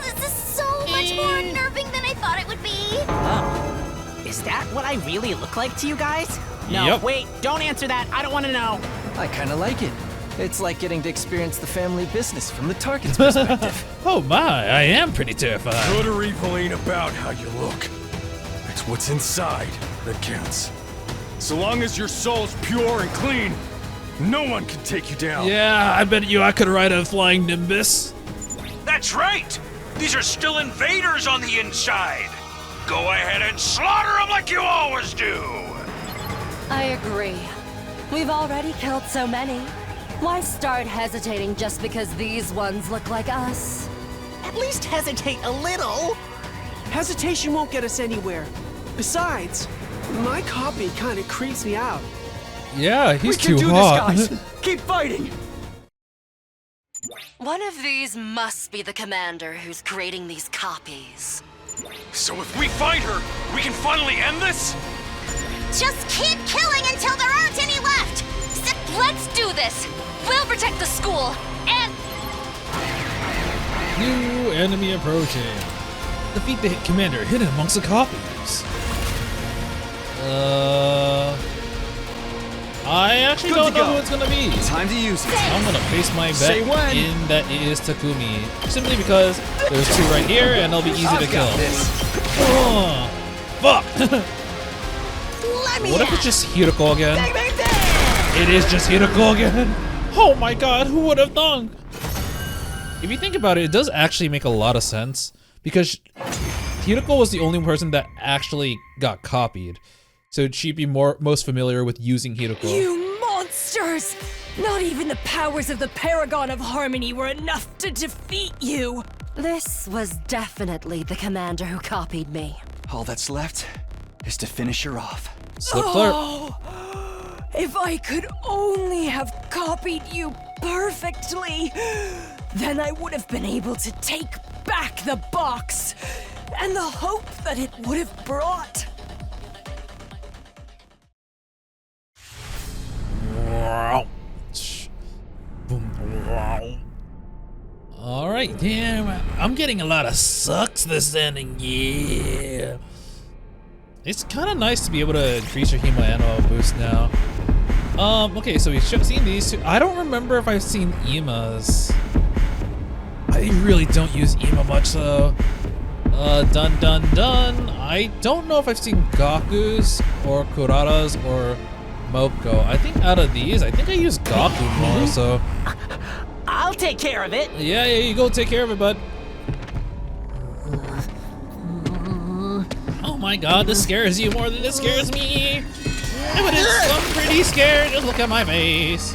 This is so much more unnerving than I thought it would be. Is that what I really look like to you guys? No, Yep. wait, don't answer that. I don't want to know. I kinda like it. It's like getting to experience the family business from the target's perspective. Oh my, I am pretty terrified. Good or evil ain't about how you look. It's what's inside that counts. So long as your soul's pure and clean, no one can take you down. Yeah, I bet you I could ride a flying Nimbus. That's right! These are still invaders on the inside! Go ahead and slaughter them like you always do! I agree. We've already killed so many. Why start hesitating just because these ones look like us? At least hesitate a little. Hesitation won't get us anywhere. Besides, my copy kind of creeps me out. Yeah, he's We can too do hot. this, guys. Keep fighting. One of these must be the commander who's creating these copies. So if we find her, we can finally end this? Just keep killing until there aren't any left! Let's do this! We'll protect the school, and... New enemy approaching. Defeat the commander hidden amongst the copies. I actually don't know who it's gonna be. Time to use it. I'm gonna place my Say bet when. in that it is Takumi. Simply because there's two right here and they'll be easy to kill. Oh, fuck! What if it's just Hiroko again? It is just Hiroko again? Oh my god, who would have thunk? If you think about it, it does actually make a lot of sense. Because Hiroko was the only person that actually got copied. So she'd be most familiar with using Hiroko. You monsters! Not even the powers of the Paragon of Harmony were enough to defeat you! This was definitely the commander who copied me. All that's left is to finish her off. Slip flirt. Oh, if I could only have copied you perfectly, then I would have been able to take back the box and the hope that it would have brought. Alright, damn. I'm getting a lot of sucks this ending, yeah. It's kind of nice to be able to increase your Hema Ammo boost now. Okay, so we've seen these two. I don't remember if I've seen Emas. I really don't use Ema much though. Dun dun dun. I don't know if I've seen Gaku's or Kurara's or Moko. I think out of these, I think I use Gaku more, so. I'll take care of it. Yeah, you go take care of it, bud. Oh my god, this scares you more than it scares me. But I'm pretty scared. Just look at my face.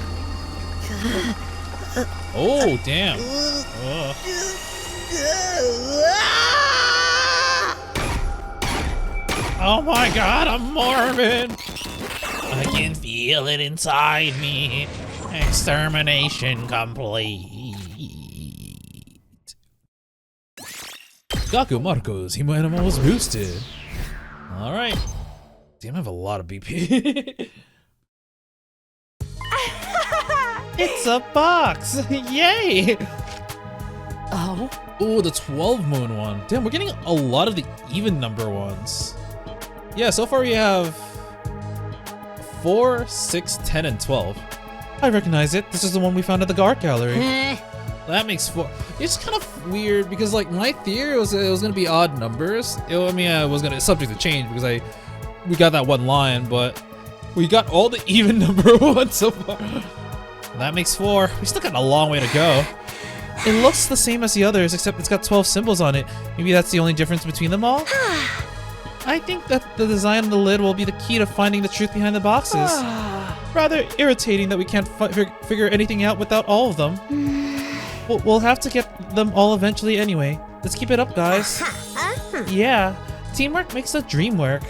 Oh, damn. Ugh. Oh my god, I'm morbid. I can feel it inside me. Extermination complete. Gaku Marco's Hemo Animals boosted. Alright. Damn, I have a lot of BP. It's a box! Yay! Oh? Ooh, the 12 moon one. Damn, we're getting a lot of the even number ones. Yeah, so far we have 4, 6, 10, and 12. I recognize it. This is the one we found at the art gallery. That makes 4. It's kind of weird because, like, my theory was it was gonna be odd numbers. It was gonna subject to change because we got that one line, but we got all the even number ones so far. That makes 4. We still got a long way to go. It looks the same as the others, except it's got 12 symbols on it. Maybe that's the only difference between them all? I think that the design on the lid will be the key to finding the truth behind the boxes. Rather irritating that we can't figure anything out without all of them. We'll have to get them all eventually anyway. Let's keep it up, guys. Yeah, teamwork makes the dream work.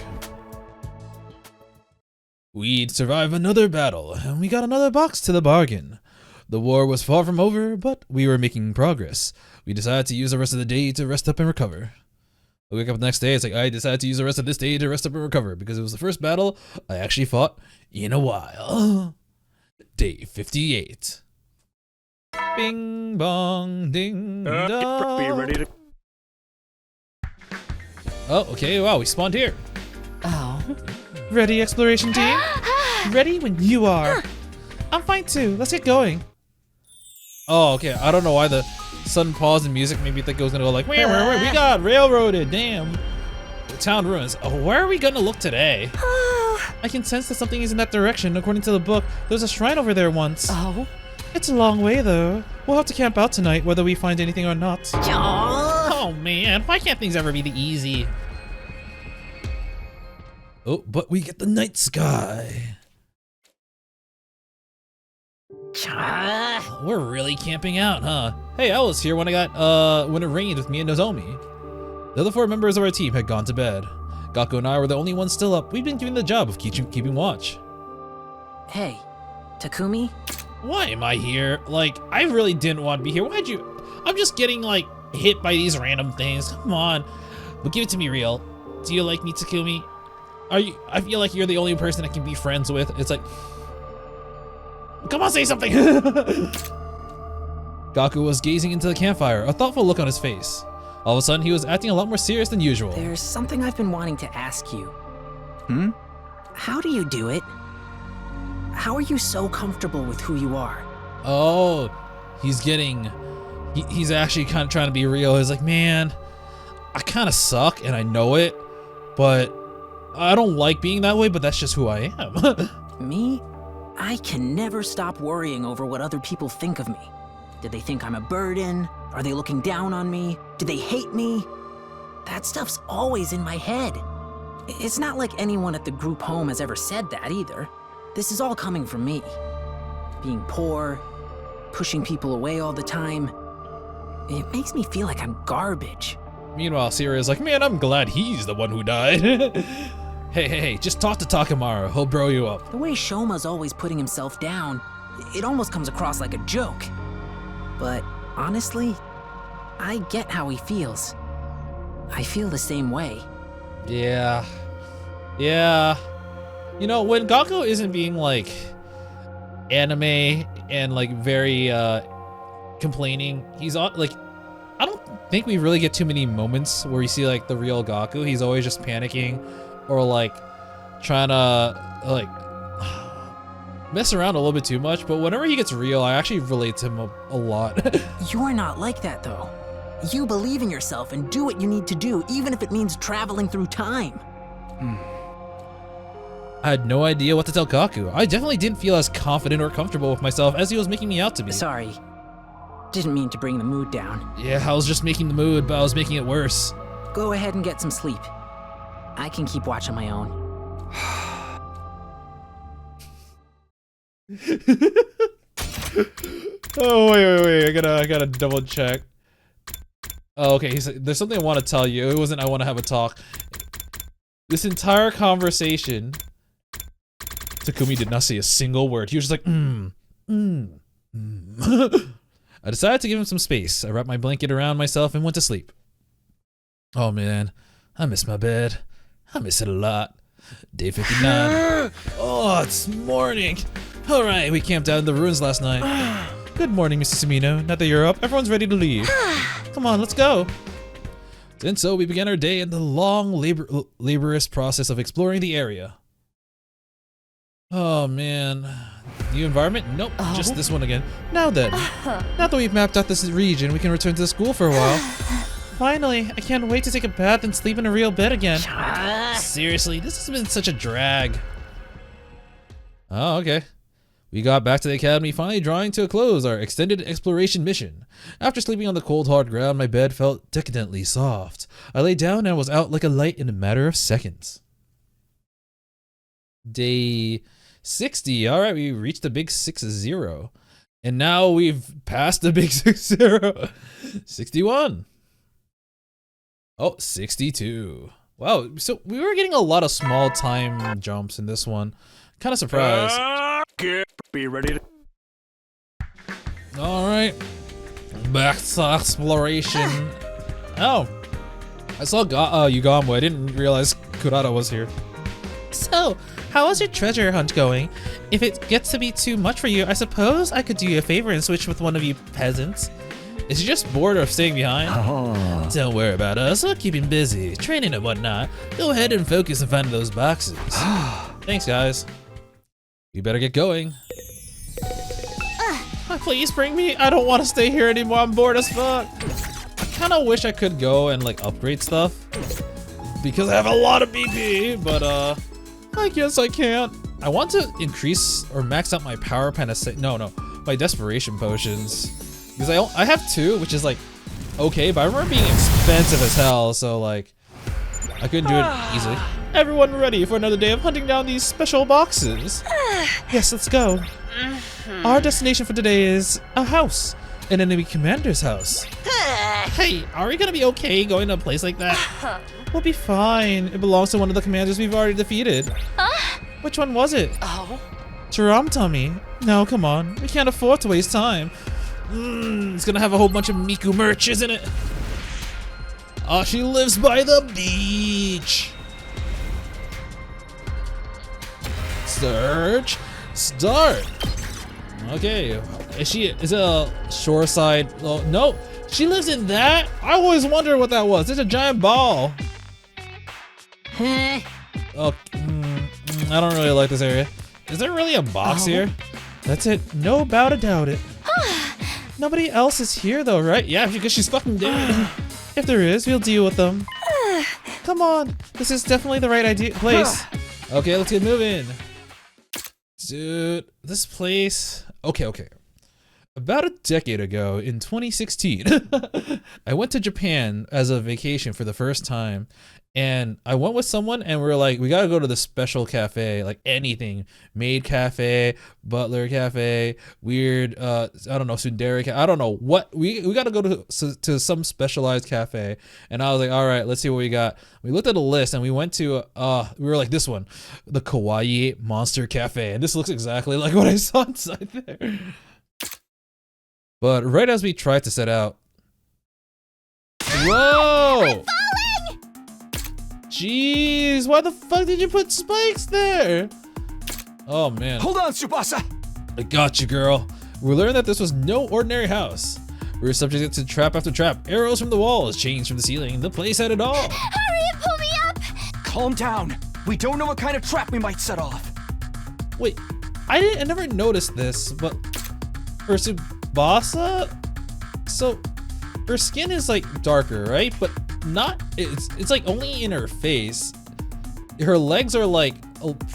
We'd survive another battle, and we got another box to the bargain. The war was far from over, but we were making progress. We decided to use the rest of the day to rest up and recover. I wake up the next day, it's like I decided to use the rest of this day to rest up and recover because it was the first battle I actually fought in a while. Day 58. Bing bong ding dong. Be ready to. Oh, okay, wow, we spawned here. Oh. Ready, exploration team? Ready when you are. I'm fine too, let's get going. Oh, okay. I don't know why the sudden pause in music made me think it was gonna go like, wait, we got railroaded, damn. The town ruins. Oh, where are we gonna look today? I can sense that something is in that direction. According to the book, there's a shrine over there once. Oh? It's a long way though. We'll have to camp out tonight, whether we find anything or not. Oh man, why can't things ever be the easy? Oh, but we get the night sky. We're really camping out, huh? Hey, I was here when when it rained with me and Nozomi. The other 4 members of our team had gone to bed. Gaku and I were the only ones still up. We've been given the job of keeping watch. Hey, Takumi? Why am I here? Like, I really didn't want to be here. Why'd you? I'm just getting like hit by these random things. Come on, but give it to me real. Do you like me, Takumi? I feel like you're the only person I can be friends with. It's like, come on, say something. Gaku was gazing into the campfire, a thoughtful look on his face. All of a sudden, he was acting a lot more serious than usual. There's something I've been wanting to ask you. How do you do it? How are you so comfortable with who you are? Oh, he's actually kind of trying to be real. He's like, man, I kind of suck and I know it, but I don't like being that way, but that's just who I am. Me? I can never stop worrying over what other people think of me. Do they think I'm a burden? Are they looking down on me? Do they hate me? That stuff's always in my head. It's not like anyone at the group home has ever said that either. This is all coming from me. Being poor, pushing people away all the time. It makes me feel like I'm garbage. Meanwhile, Siria's like, man, I'm glad he's the one who died. Hey, just talk to Takemaro. He'll bro you up. The way Shoma's always putting himself down, it almost comes across like a joke. But honestly, I get how he feels. I feel the same way. Yeah. You know, when Gaku isn't being like anime and like very complaining, he's like, I don't think we really get too many moments where you see like the real Gaku. He's always just panicking or like trying to like mess around a little bit too much, but whenever he gets real, I actually relate to him a lot. You're not like that though. You believe in yourself and do what you need to do, even if it means traveling through time. I had no idea what to tell Gaku. I definitely didn't feel as confident or comfortable with myself as he was making me out to be. Sorry. Didn't mean to bring the mood down. Yeah, I was just making the mood, but I was making it worse. Go ahead and get some sleep. I can keep watch on my own. Oh, wait. I gotta double check. Oh, okay, there's something I want to tell you. It wasn't I want to have a talk. This entire conversation, Takumi did not say a single word. He was just like, I decided to give him some space. I wrapped my blanket around myself and went to sleep. Oh man, I miss my bed. I miss it a lot. Day 59. Oh, it's morning. All right, we camped out in the ruins last night. Good morning, Mr. Sumino. Now that you're up, everyone's ready to leave. Come on, let's go. And so we began our day in the long, laborious process of exploring the area. Oh man, new environment? Nope, just this one again. Now then, now that we've mapped out this region, we can return to the school for a while. Finally, I can't wait to take a bath and sleep in a real bed again. Seriously, this has been such a drag. Oh, okay. We got back to the academy, finally drawing to a close our extended exploration mission. After sleeping on the cold, hard ground, my bed felt decadently soft. I lay down and was out like a light in a matter of seconds. Day 60. All right, we reached the big 60. And now we've passed the big 60. 61. Oh, 62. Wow, so we were getting a lot of small time jumps in this one. Kind of surprised. Be ready to... All right, back to exploration. Oh, I saw Yugamwa. I didn't realize Kurata was here. So, how is your treasure hunt going? If it gets to be too much for you, I suppose I could do you a favor and switch with one of you peasants. Is he just bored of staying behind? Don't worry about us. We'll keep him busy, training and whatnot. Go ahead and focus on finding those boxes. Thanks, guys. We better get going. Please bring me. I don't want to stay here anymore. I'm bored as fuck. I kind of wish I could go and like upgrade stuff because I have a lot of BP, but I guess I can't. I want to increase or max out my power my desperation potions because I have 2, which is like okay, but I remember being expensive as hell, so like I couldn't do it easily. Everyone ready for another day of hunting down these special boxes? Yes, let's go. Our destination for today is a house, an enemy commander's house. Hey, are we gonna be okay going to a place like that? We'll be fine. It belongs to one of the commanders we've already defeated. Which one was it? Tummy. No, come on. We can't afford to waste time. It's gonna have a whole bunch of Miku merch, isn't it? Oh, she lives by the beach. Search. Start. Okay. Is it a shoreside? Oh, no. She lives in that? I always wondered what that was. It's a giant ball. Oh, I don't really like this area. Is there really a box here? That's it. No about a doubt it. Nobody else is here though, right? Yeah, because she's fucking dead. If there is, we'll deal with them. Come on. This is definitely the right place. Okay, let's get moving. Dude, this place. Okay. About a decade ago, in 2016, I went to Japan as a vacation for the first time. And I went with someone and we were like, we gotta go to the special cafe, like anything. Maid cafe, butler cafe, weird, I don't know, tsundere cafe, I don't know what. We gotta go to some specialized cafe. And I was like, all right, let's see what we got. We looked at a list and we went to, we were like, this one, the Kawaii Monster Cafe. And this looks exactly like what I saw inside there. But right as we tried to set out, whoa! Jeez, why the fuck did you put spikes there? Oh man. Hold on, Tsubasa! I got you, girl. We learned that this was no ordinary house. We were subjected to trap after trap, arrows from the walls, chains from the ceiling. The place had it all. Hurry and pull me up! Calm down. We don't know what kind of trap we might set off. Wait, I never noticed this, but for Tsubasa, so her skin is like darker, right? But not, it's like only in her face. Her legs are like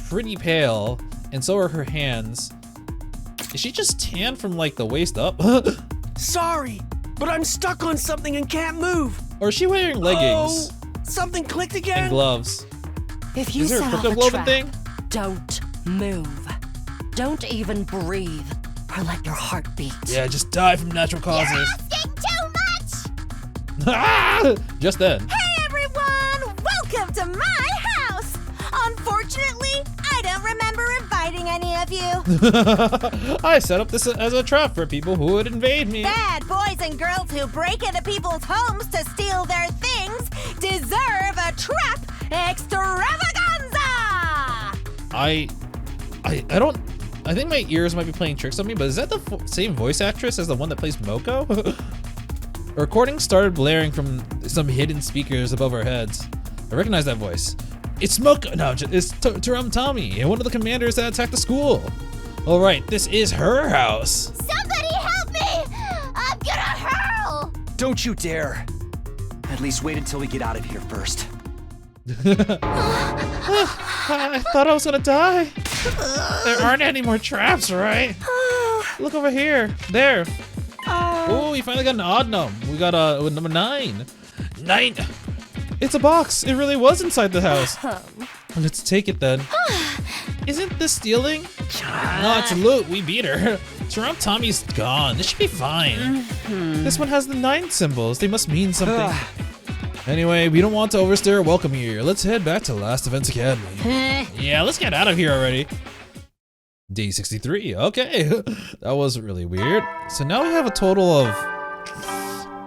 pretty pale, and so are her hands. Is she just tan from like the waist up? Sorry, but I'm stuck on something and can't move. Or is she wearing leggings? Oh, something clicked again? And gloves. If you Is there a set off crypto a globin trap, thing? don't move. Don't even breathe or let your heart beat. Yeah, just die from natural causes. You're asking too much! Just then. Hey everyone! Welcome to my house! Unfortunately, I don't remember inviting any of you. I set up this as a trap for people who would invade me. Bad boys and girls who break into people's homes to steal their things deserve a trap extravaganza! I think my ears might be playing tricks on me, but is that the same voice actress as the one that plays Moko? A recording started blaring from some hidden speakers above our heads. I recognize that voice. It's Moko. No, it's Tommy, and one of the commanders that attacked the school. All right, this is her house. Somebody help me! I'm gonna hurl! Don't you dare. At least wait until we get out of here first. I thought I was gonna die. There aren't any more traps, right? Look over here. There. Oh, we finally got an odd number. We got a number 9. 9. It's a box. It really was inside the house. Let's take it then. Isn't this stealing? No, it's loot. We beat her. Tommy's gone. This should be fine. This one has the 9 symbols. They must mean something. Anyway, we don't want to overstay our welcome here. Let's head back to Last Defense Academy. Yeah, let's get out of here already. Day 63. Okay, that was really weird. So now we have a total of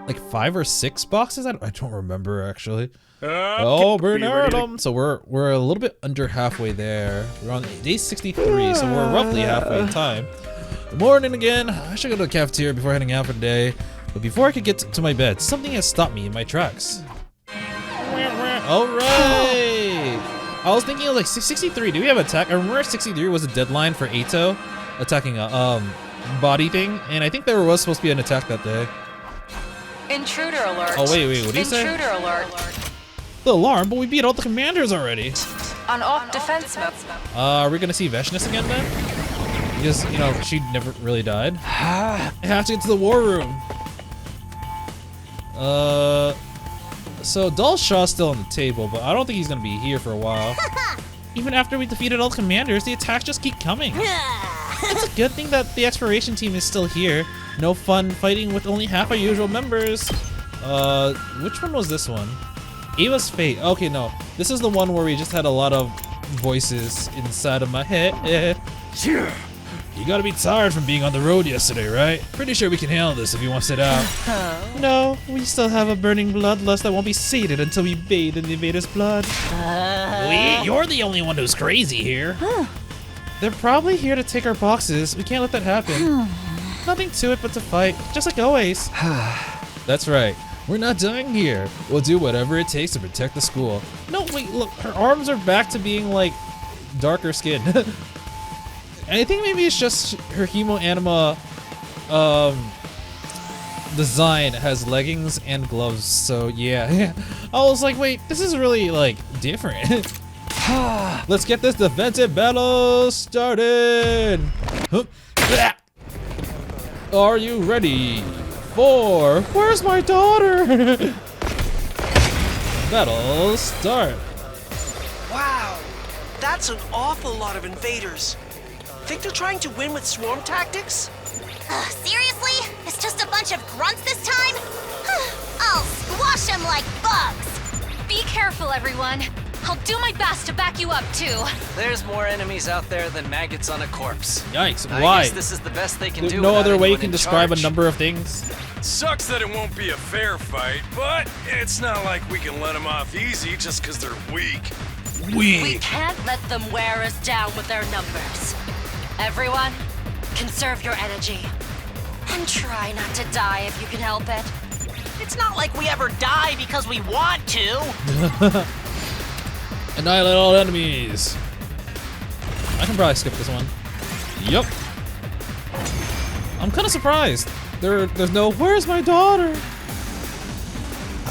like 5 or 6 boxes. I don't remember actually. Oh, Bernardum. So we're a little bit under halfway there. We're on day 63, so we're roughly halfway in time. Good morning again. I should go to the cafeteria before heading out for the day. But before I could get to my bed, something has stopped me in my tracks. All right. I was thinking of like 63. Do we have attack? I remember 63 was a deadline for Eito attacking body thing, and I think there was supposed to be an attack that day. Intruder alert. Oh wait, what do you say? Intruder alert. The alarm, but we beat all the commanders already. On off defense mode. Are we gonna see Veshness again then? Because, you know, she never really died. I have to get to the war room. So Dull Shaw's still on the table, but I don't think he's gonna be here for a while. Even after we defeated all the commanders, the attacks just keep coming. It's a good thing that the exploration team is still here. No fun fighting with only half our usual members. Which one was this one? Ava's Fate. Okay, no. This is the one where we just had a lot of voices inside of my head. You gotta be tired from being on the road yesterday, right? Pretty sure we can handle this if you want to sit out. No, we still have a burning bloodlust that won't be sated until we bathe in the invaders' blood. You're the only one who's crazy here. They're probably here to take our boxes. We can't let that happen. Nothing to it but to fight, just like always. That's right. We're not dying here. We'll do whatever it takes to protect the school. No, wait, look, her arms are back to being like darker skin. I think maybe it's just her Hemo Anima design has leggings and gloves, so yeah. I was like, wait, this is really like different. Let's get this defensive battle started. Are you ready for Where's My Daughter? Battle start. Wow, that's an awful lot of invaders. Think they're trying to win with swarm tactics? Seriously? It's just a bunch of grunts this time? I'll squash them like bugs. Be careful, everyone. I'll do my best to back you up, too. There's more enemies out there than maggots on a corpse. Yikes, I why? guess this is the best they can There's do. no without other way you anyone can in describe charge. a number of things. Sucks that it won't be a fair fight, but it's not like we can let them off easy just because they're weak. We can't let them wear us down with their numbers. Everyone, conserve your energy. And try not to die if you can help it. It's not like we ever die because we want to. Annihilate all enemies. I can probably skip this one. Yup. I'm kind of surprised. There's no, where's my daughter?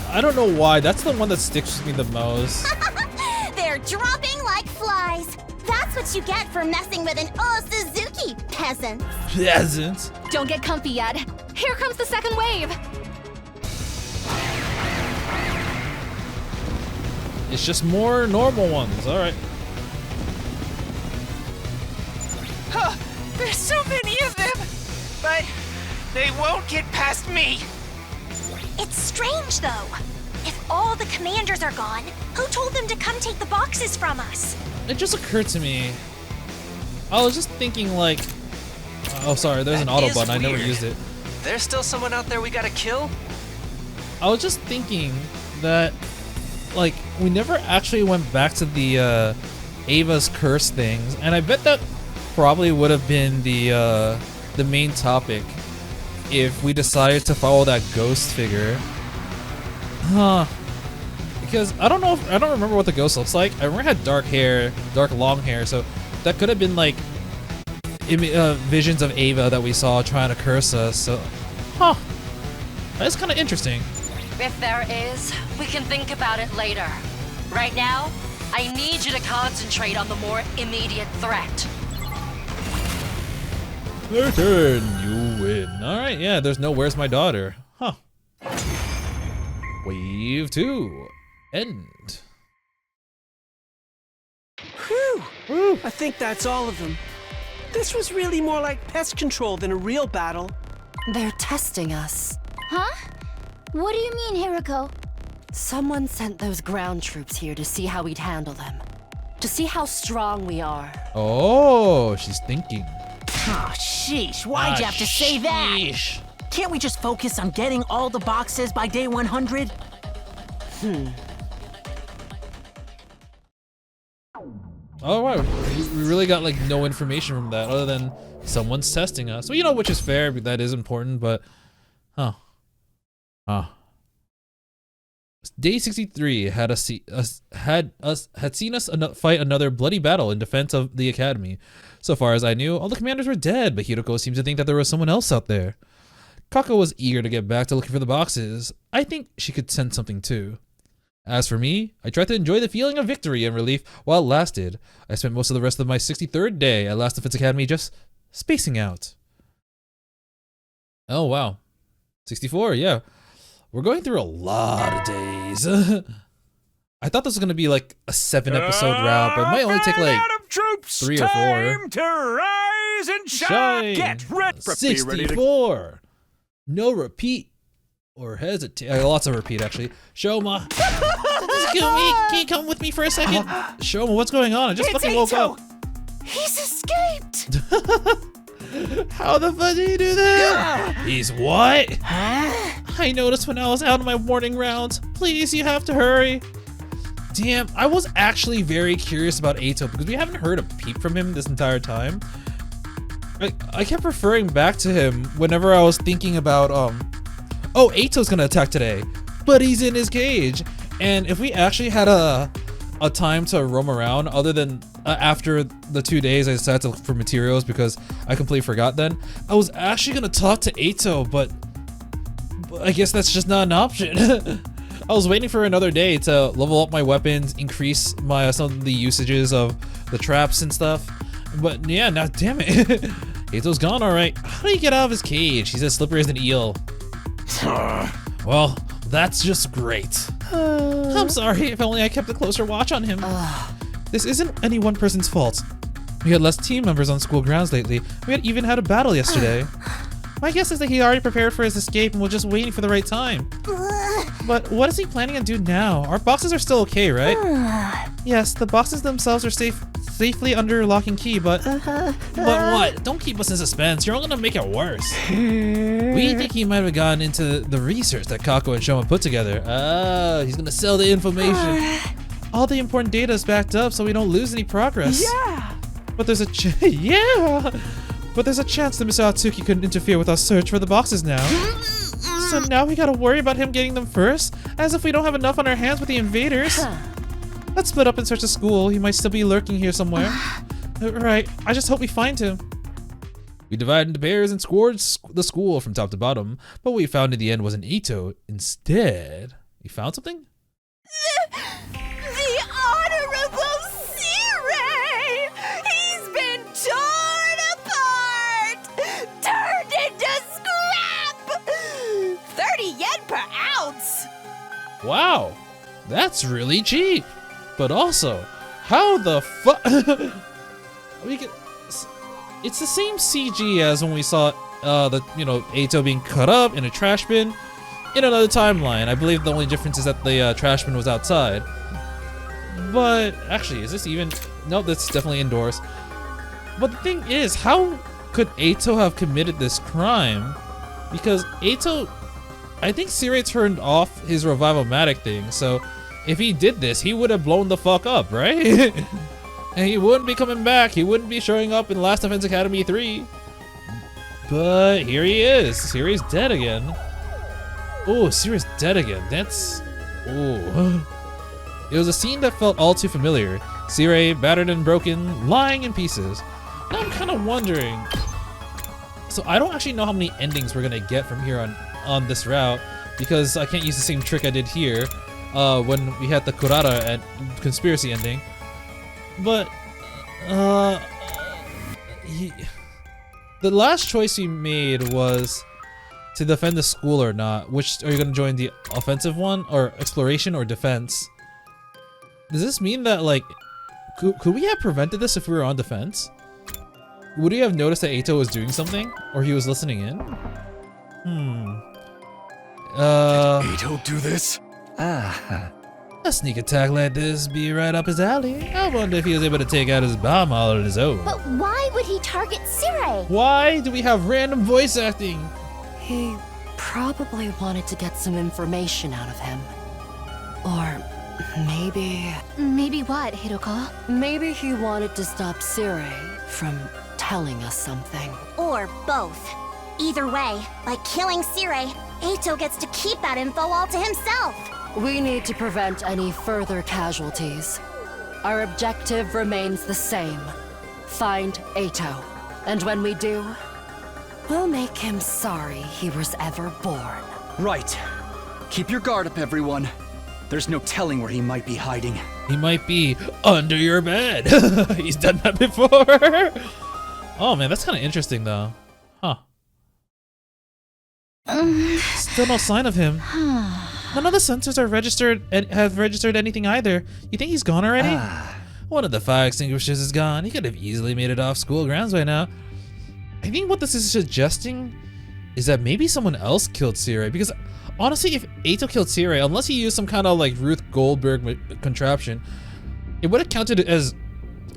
I don't know why. That's the one that sticks with me the most. They're dropping like flies. That's what you get for messing with an Suzuki, peasant. Peasant. Don't get comfy yet. Here comes the second wave. It's just more normal ones. All right. There's so many of them, but they won't get past me. It's strange, though. If all the commanders are gone, who told them to come take the boxes from us? It just occurred to me. I was just thinking like, oh sorry, there's an auto button. I never used it. There's still someone out there we gotta kill? I was just thinking that, like, we never actually went back to the Ava's curse things, and I bet that probably would have been the main topic if we decided to follow that ghost figure. Huh. Because I don't know if, I don't remember what the ghost looks like. I remember it had dark hair, dark long hair, so that could have been like visions of Ava that we saw trying to curse us. So, huh. That's kind of interesting. If there is, we can think about it later. Right now, I need you to concentrate on the more immediate threat. Their turn, you win. Alright, yeah, there's no Where's My Daughter. Huh. Wave 2. End. Whew. I think that's all of them. This was really more like pest control than a real battle. They're testing us. Huh? What do you mean, Hiroko? Someone sent those ground troops here to see how we'd handle them. To see how strong we are. Oh, she's thinking. Oh, sheesh. Why'd you have to say that? Sheesh. Can't we just focus on getting all the boxes by day 100? Oh wow, we really got like no information from that other than someone's testing us. Well, you know, which is fair, but that is important, but huh. Day 63 had seen us fight another bloody battle in defense of the academy. So far as I knew, all the commanders were dead, but Hiroko seemed to think that there was someone else out there. Kako was eager to get back to looking for the boxes. I think she could sense something too. As for me, I tried to enjoy the feeling of victory and relief while it lasted. I spent most of the rest of my 63rd day at Last Defense Academy just spacing out. Oh wow. 64, yeah. We're going through a lot of days. I thought this was going to be like a 7-episode route, but it might only take like 3 or 4. Time to rise and shine. Get ready. 64. No repeat or hesitate. Lots of repeat, actually. Shoma. Can you come with me for a second? Shoma, what's going on? I just fucking woke up. He's escaped! How the fuck did he do that? He's what? I noticed when I was out on my morning rounds. Please, you have to hurry. Damn, I was actually very curious about Eito because we haven't heard a peep from him this entire time. I kept referring back to him whenever I was thinking about, oh, Eito's gonna attack today, but he's in his cage. And if we actually had a time to roam around other than after the 2 days I decided to look for materials because I completely forgot then, I was actually gonna talk to Eito, but I guess that's just not an option. I was waiting for another day to level up my weapons, increase my some of the usages of the traps and stuff. But yeah, now damn it. Eito's gone, alright. How do you get out of his cage? He's as slippery as an eel. Well, that's just great. I'm sorry, if only I kept a closer watch on him. This isn't any one person's fault. We had less team members on school grounds lately. We had even had a battle yesterday. My guess is that he already prepared for his escape and was just waiting for the right time. But what is he planning on doing now? Our boxes are still okay, right? Yes, the boxes themselves are safely under lock and key, but what? Don't keep us in suspense. You're only gonna make it worse. We think he might have gone into the research that Kako and Shoma put together. He's gonna sell the information. All the important data is backed up so we don't lose any progress. Yeah! But there's a But there's a chance that Mr. Atsuki couldn't interfere with our search for the boxes now. So now we gotta worry about him getting them first, as if we don't have enough on our hands with the invaders. Let's split up and search the school. He might still be lurking here somewhere. Right, I just hope we find him. We divided into pairs and scored the school from top to bottom, but what we found in the end wasn't Eito. Instead, you found something? The Honorable Sirei! He's been torn apart! Turned into scrap! 30 yen per ounce! Wow, that's really cheap. But also, how the fuck? It's the same CG as when we saw Eito being cut up in a trash bin in another timeline. I believe the only difference is that the trash bin was outside. But actually, is this even? No, that's definitely indoors. But the thing is, how could Eito have committed this crime? Because Eito, I think Sirei turned off his revival-matic thing, so if he did this, he would have blown the fuck up, right? And he wouldn't be coming back. He wouldn't be showing up in Last Defense Academy 3. But here he is. Sirei's dead again. Oh, Sirei's dead again. That's... oh. It was a scene that felt all too familiar. Sirei, battered and broken, lying in pieces. Now I'm kind of wondering... So I don't actually know how many endings we're going to get from here on this route, because I can't use the same trick I did here when we had the Kurara and conspiracy ending. But the last choice we made was to defend the school or not. Which are you going to join, the offensive one or exploration or defense? Does this mean that, like, could we have prevented this if we were on defense? Would we have noticed that Eito was doing something, or he was listening in? Did Eito do this? A sneak attack like this be right up his alley. I wonder if he was able to take out his bomb all on his own. But why would he target Sirei? Why do we have random voice acting? He probably wanted to get some information out of him. Or maybe... Maybe what, Hiroko? Maybe he wanted to stop Sirei from telling us something. Or both. Either way, by killing Sirei, Eito gets to keep that info all to himself. We need to prevent any further casualties. Our objective remains the same. Find Eito. And when we do, we'll make him sorry he was ever born. Right. Keep your guard up, everyone. There's no telling where he might be hiding. He might be under your bed. He's done that before. Oh man, that's kind of interesting though. Huh. Still no sign of him. None of the sensors are registered and have registered anything either. You think he's gone already? One of the fire extinguishers is gone. He could have easily made it off school grounds by now. I think what this is suggesting is that maybe someone else killed Sirei, because honestly, if Eito killed Sirei, unless he used some kind of like Ruth Goldberg contraption, it would have counted as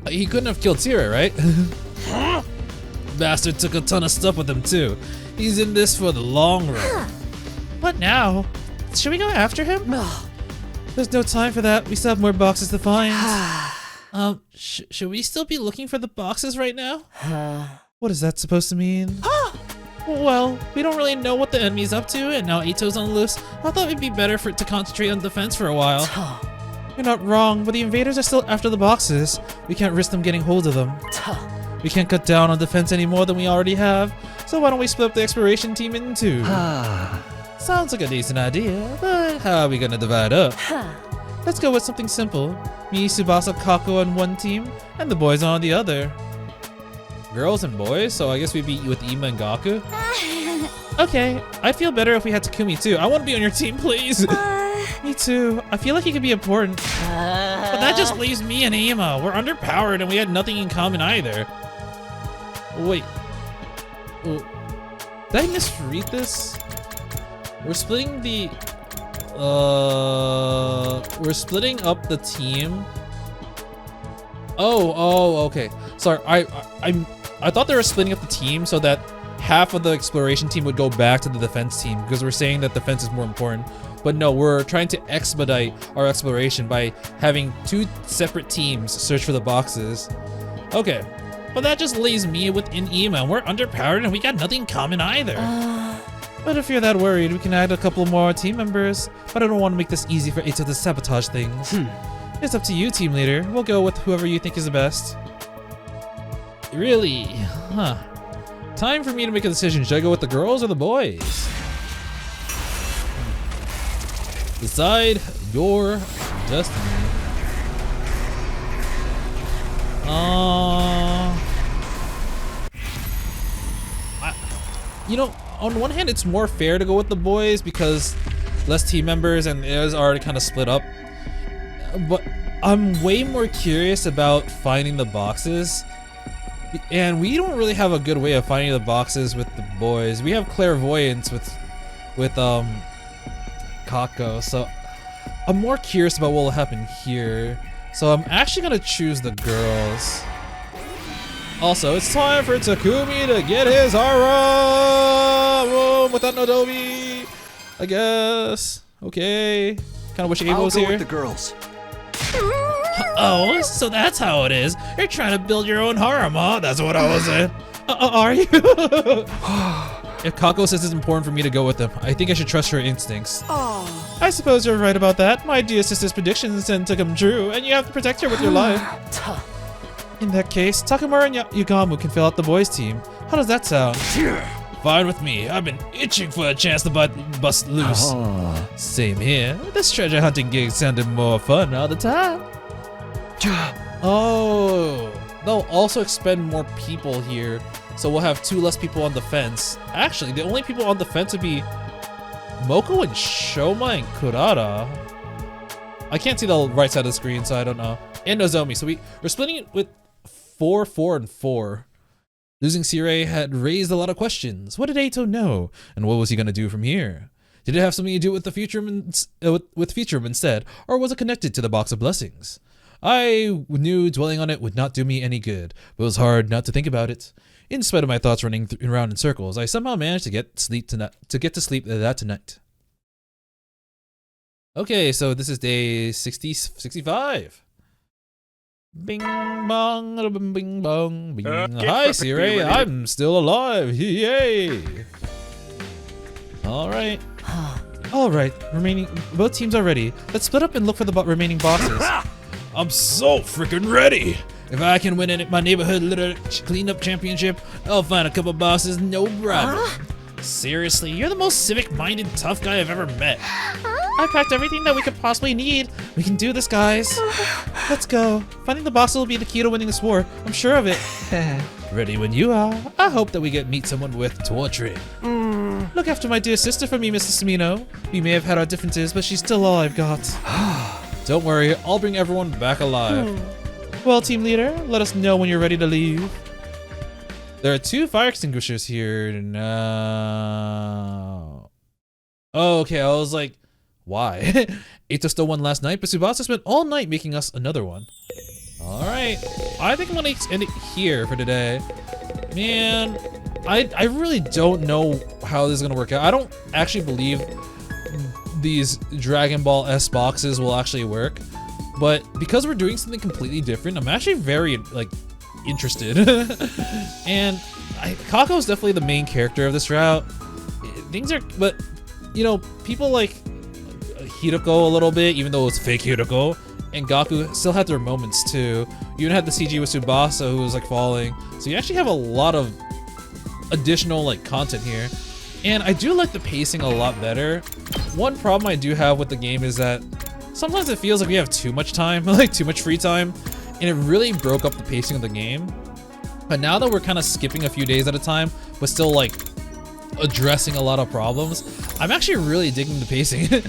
he couldn't have killed Sirei, right? Bastard took a ton of stuff with him too. He's in this for the long run. What now? Should we go after him? There's no time for that. We still have more boxes to find. Should we still be looking for the boxes right now? What is that supposed to mean? Well, we don't really know what the enemy's up to, and now Eito's on the loose. I thought it'd be better for it to concentrate on defense for a while. You're not wrong, but the invaders are still after the boxes. We can't risk them getting hold of them. We can't cut down on defense any more than we already have, so why don't we split up the exploration team in two? Sounds like a decent idea, but how are we gonna divide up? Let's go with something simple. Me, Tsubasa, Kako on one team, and the boys on the other. Girls and boys, so I guess we'd be with Ima and Gaku. Okay, I'd feel better if we had Takumi too. I want to be on your team, please. Me too. I feel like he could be important. But that just leaves me and Ima. We're underpowered and we had nothing in common either. Wait. Did I misread this? We're splitting the... we're splitting up the team. Oh, okay. Sorry, I thought they were splitting up the team so that half of the exploration team would go back to the defense team because we're saying that defense is more important. But no, we're trying to expedite our exploration by having two separate teams search for the boxes. Okay, but that just leaves me with Ima, and we're underpowered and we got nothing in common either. But if you're that worried, we can add a couple more team members. But I don't want to make this easy for Eito to sabotage things. It's up to you, team leader. We'll go with whoever you think is the best. Really? Huh. Time for me to make a decision. Should I go with the girls or the boys? Decide your destiny. You know, on one hand, it's more fair to go with the boys because less team members and it is already kind of split up. But I'm way more curious about finding the boxes. And we don't really have a good way of finding the boxes with the boys. We have clairvoyance with Kako, so I'm more curious about what will happen here. So I'm actually gonna choose the girls. Also, it's time for Takumi to get his aura without Nodomi, I guess. Okay. Kind of wish Ava was here. I'll go with the girls. Oh, so that's how it is. You're trying to build your own harem, huh? That's what I was saying. Are you? If Kako says it's important for me to go with them, I think I should trust her instincts. I suppose you're right about that. My dear sister's predictions tend to come true, and you have to protect her with your life. In that case, Takamura and Yugamu can fill out the boys' team. How does that sound? Fine with me. I've been itching for a chance to bust loose. Same here. This treasure hunting gig sounded more fun all the time. Oh, they'll also expend more people here, so we'll have 2 less people on the fence. Actually, the only people on the fence would be Moko and Shoma and Kurara. I can't see the right side of the screen, so I don't know. And Nozomi, so we're splitting it with 4, 4, and 4. Losing Sirei had raised a lot of questions. What did Eito know, and what was he gonna do from here? Did it have something to do with the Futurum instead, or was it connected to the Box of Blessings? I knew dwelling on it would not do me any good, but it was hard not to think about it. In spite of my thoughts running around in circles, I somehow managed to get to sleep that tonight. Okay, so this is day 65. Bing bong, bing bong, bing. Hi, Sirei, I'm still alive. Yay! All right. Alright, both teams are ready. Let's split up and look for the remaining bosses. I'm so freaking ready! If I can win my neighborhood litter cleanup championship, I'll find a couple bosses, no problem. Seriously, you're the most civic-minded tough guy I've ever met. I packed everything that we could possibly need. We can do this, guys. Let's go. Finding the bosses will be the key to winning this war. I'm sure of it. Ready when you are. I hope that we meet someone worth torturing. Look after my dear sister for me, Mr. Sumino. We may have had our differences, but she's still all I've got. Don't worry, I'll bring everyone back alive. Well, team leader, let us know when you're ready to leave. There are 2 fire extinguishers here now. Oh, okay, I was like, why? Eita stole one last night, but Tsubasa spent all night making us another one. Alright, I think I'm gonna end it here for today. Man, I really don't know how this is gonna work out. I don't actually believe these Dragon Ball S boxes will actually work. But because we're doing something completely different, I'm actually very, like, interested. And Kako is definitely the main character of this route. But, you know, people like Hiroko a little bit, even though it's fake Hiroko, and Gaku still had their moments too. You even had the CG with Tsubasa who was like falling. So you actually have a lot of additional like content here. And I do like the pacing a lot better. One problem I do have with the game is that sometimes it feels like we have too much time, like too much free time, and it really broke up the pacing of the game. But now that we're kind of skipping a few days at a time, but still like addressing a lot of problems, I'm actually really digging the pacing.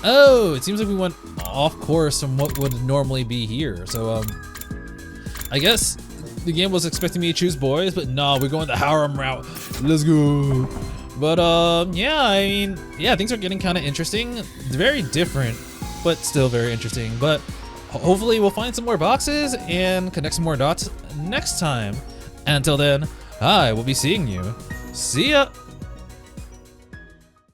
Oh, it seems like we went off course from what would normally be here. So I guess the game was expecting me to choose boys, but no, we're going the harem route. Let's go. But yeah, I mean, yeah, things are getting kind of interesting. It's very different, but still very interesting. But hopefully we'll find some more boxes and connect some more dots next time. Until then, I will be seeing you. See ya!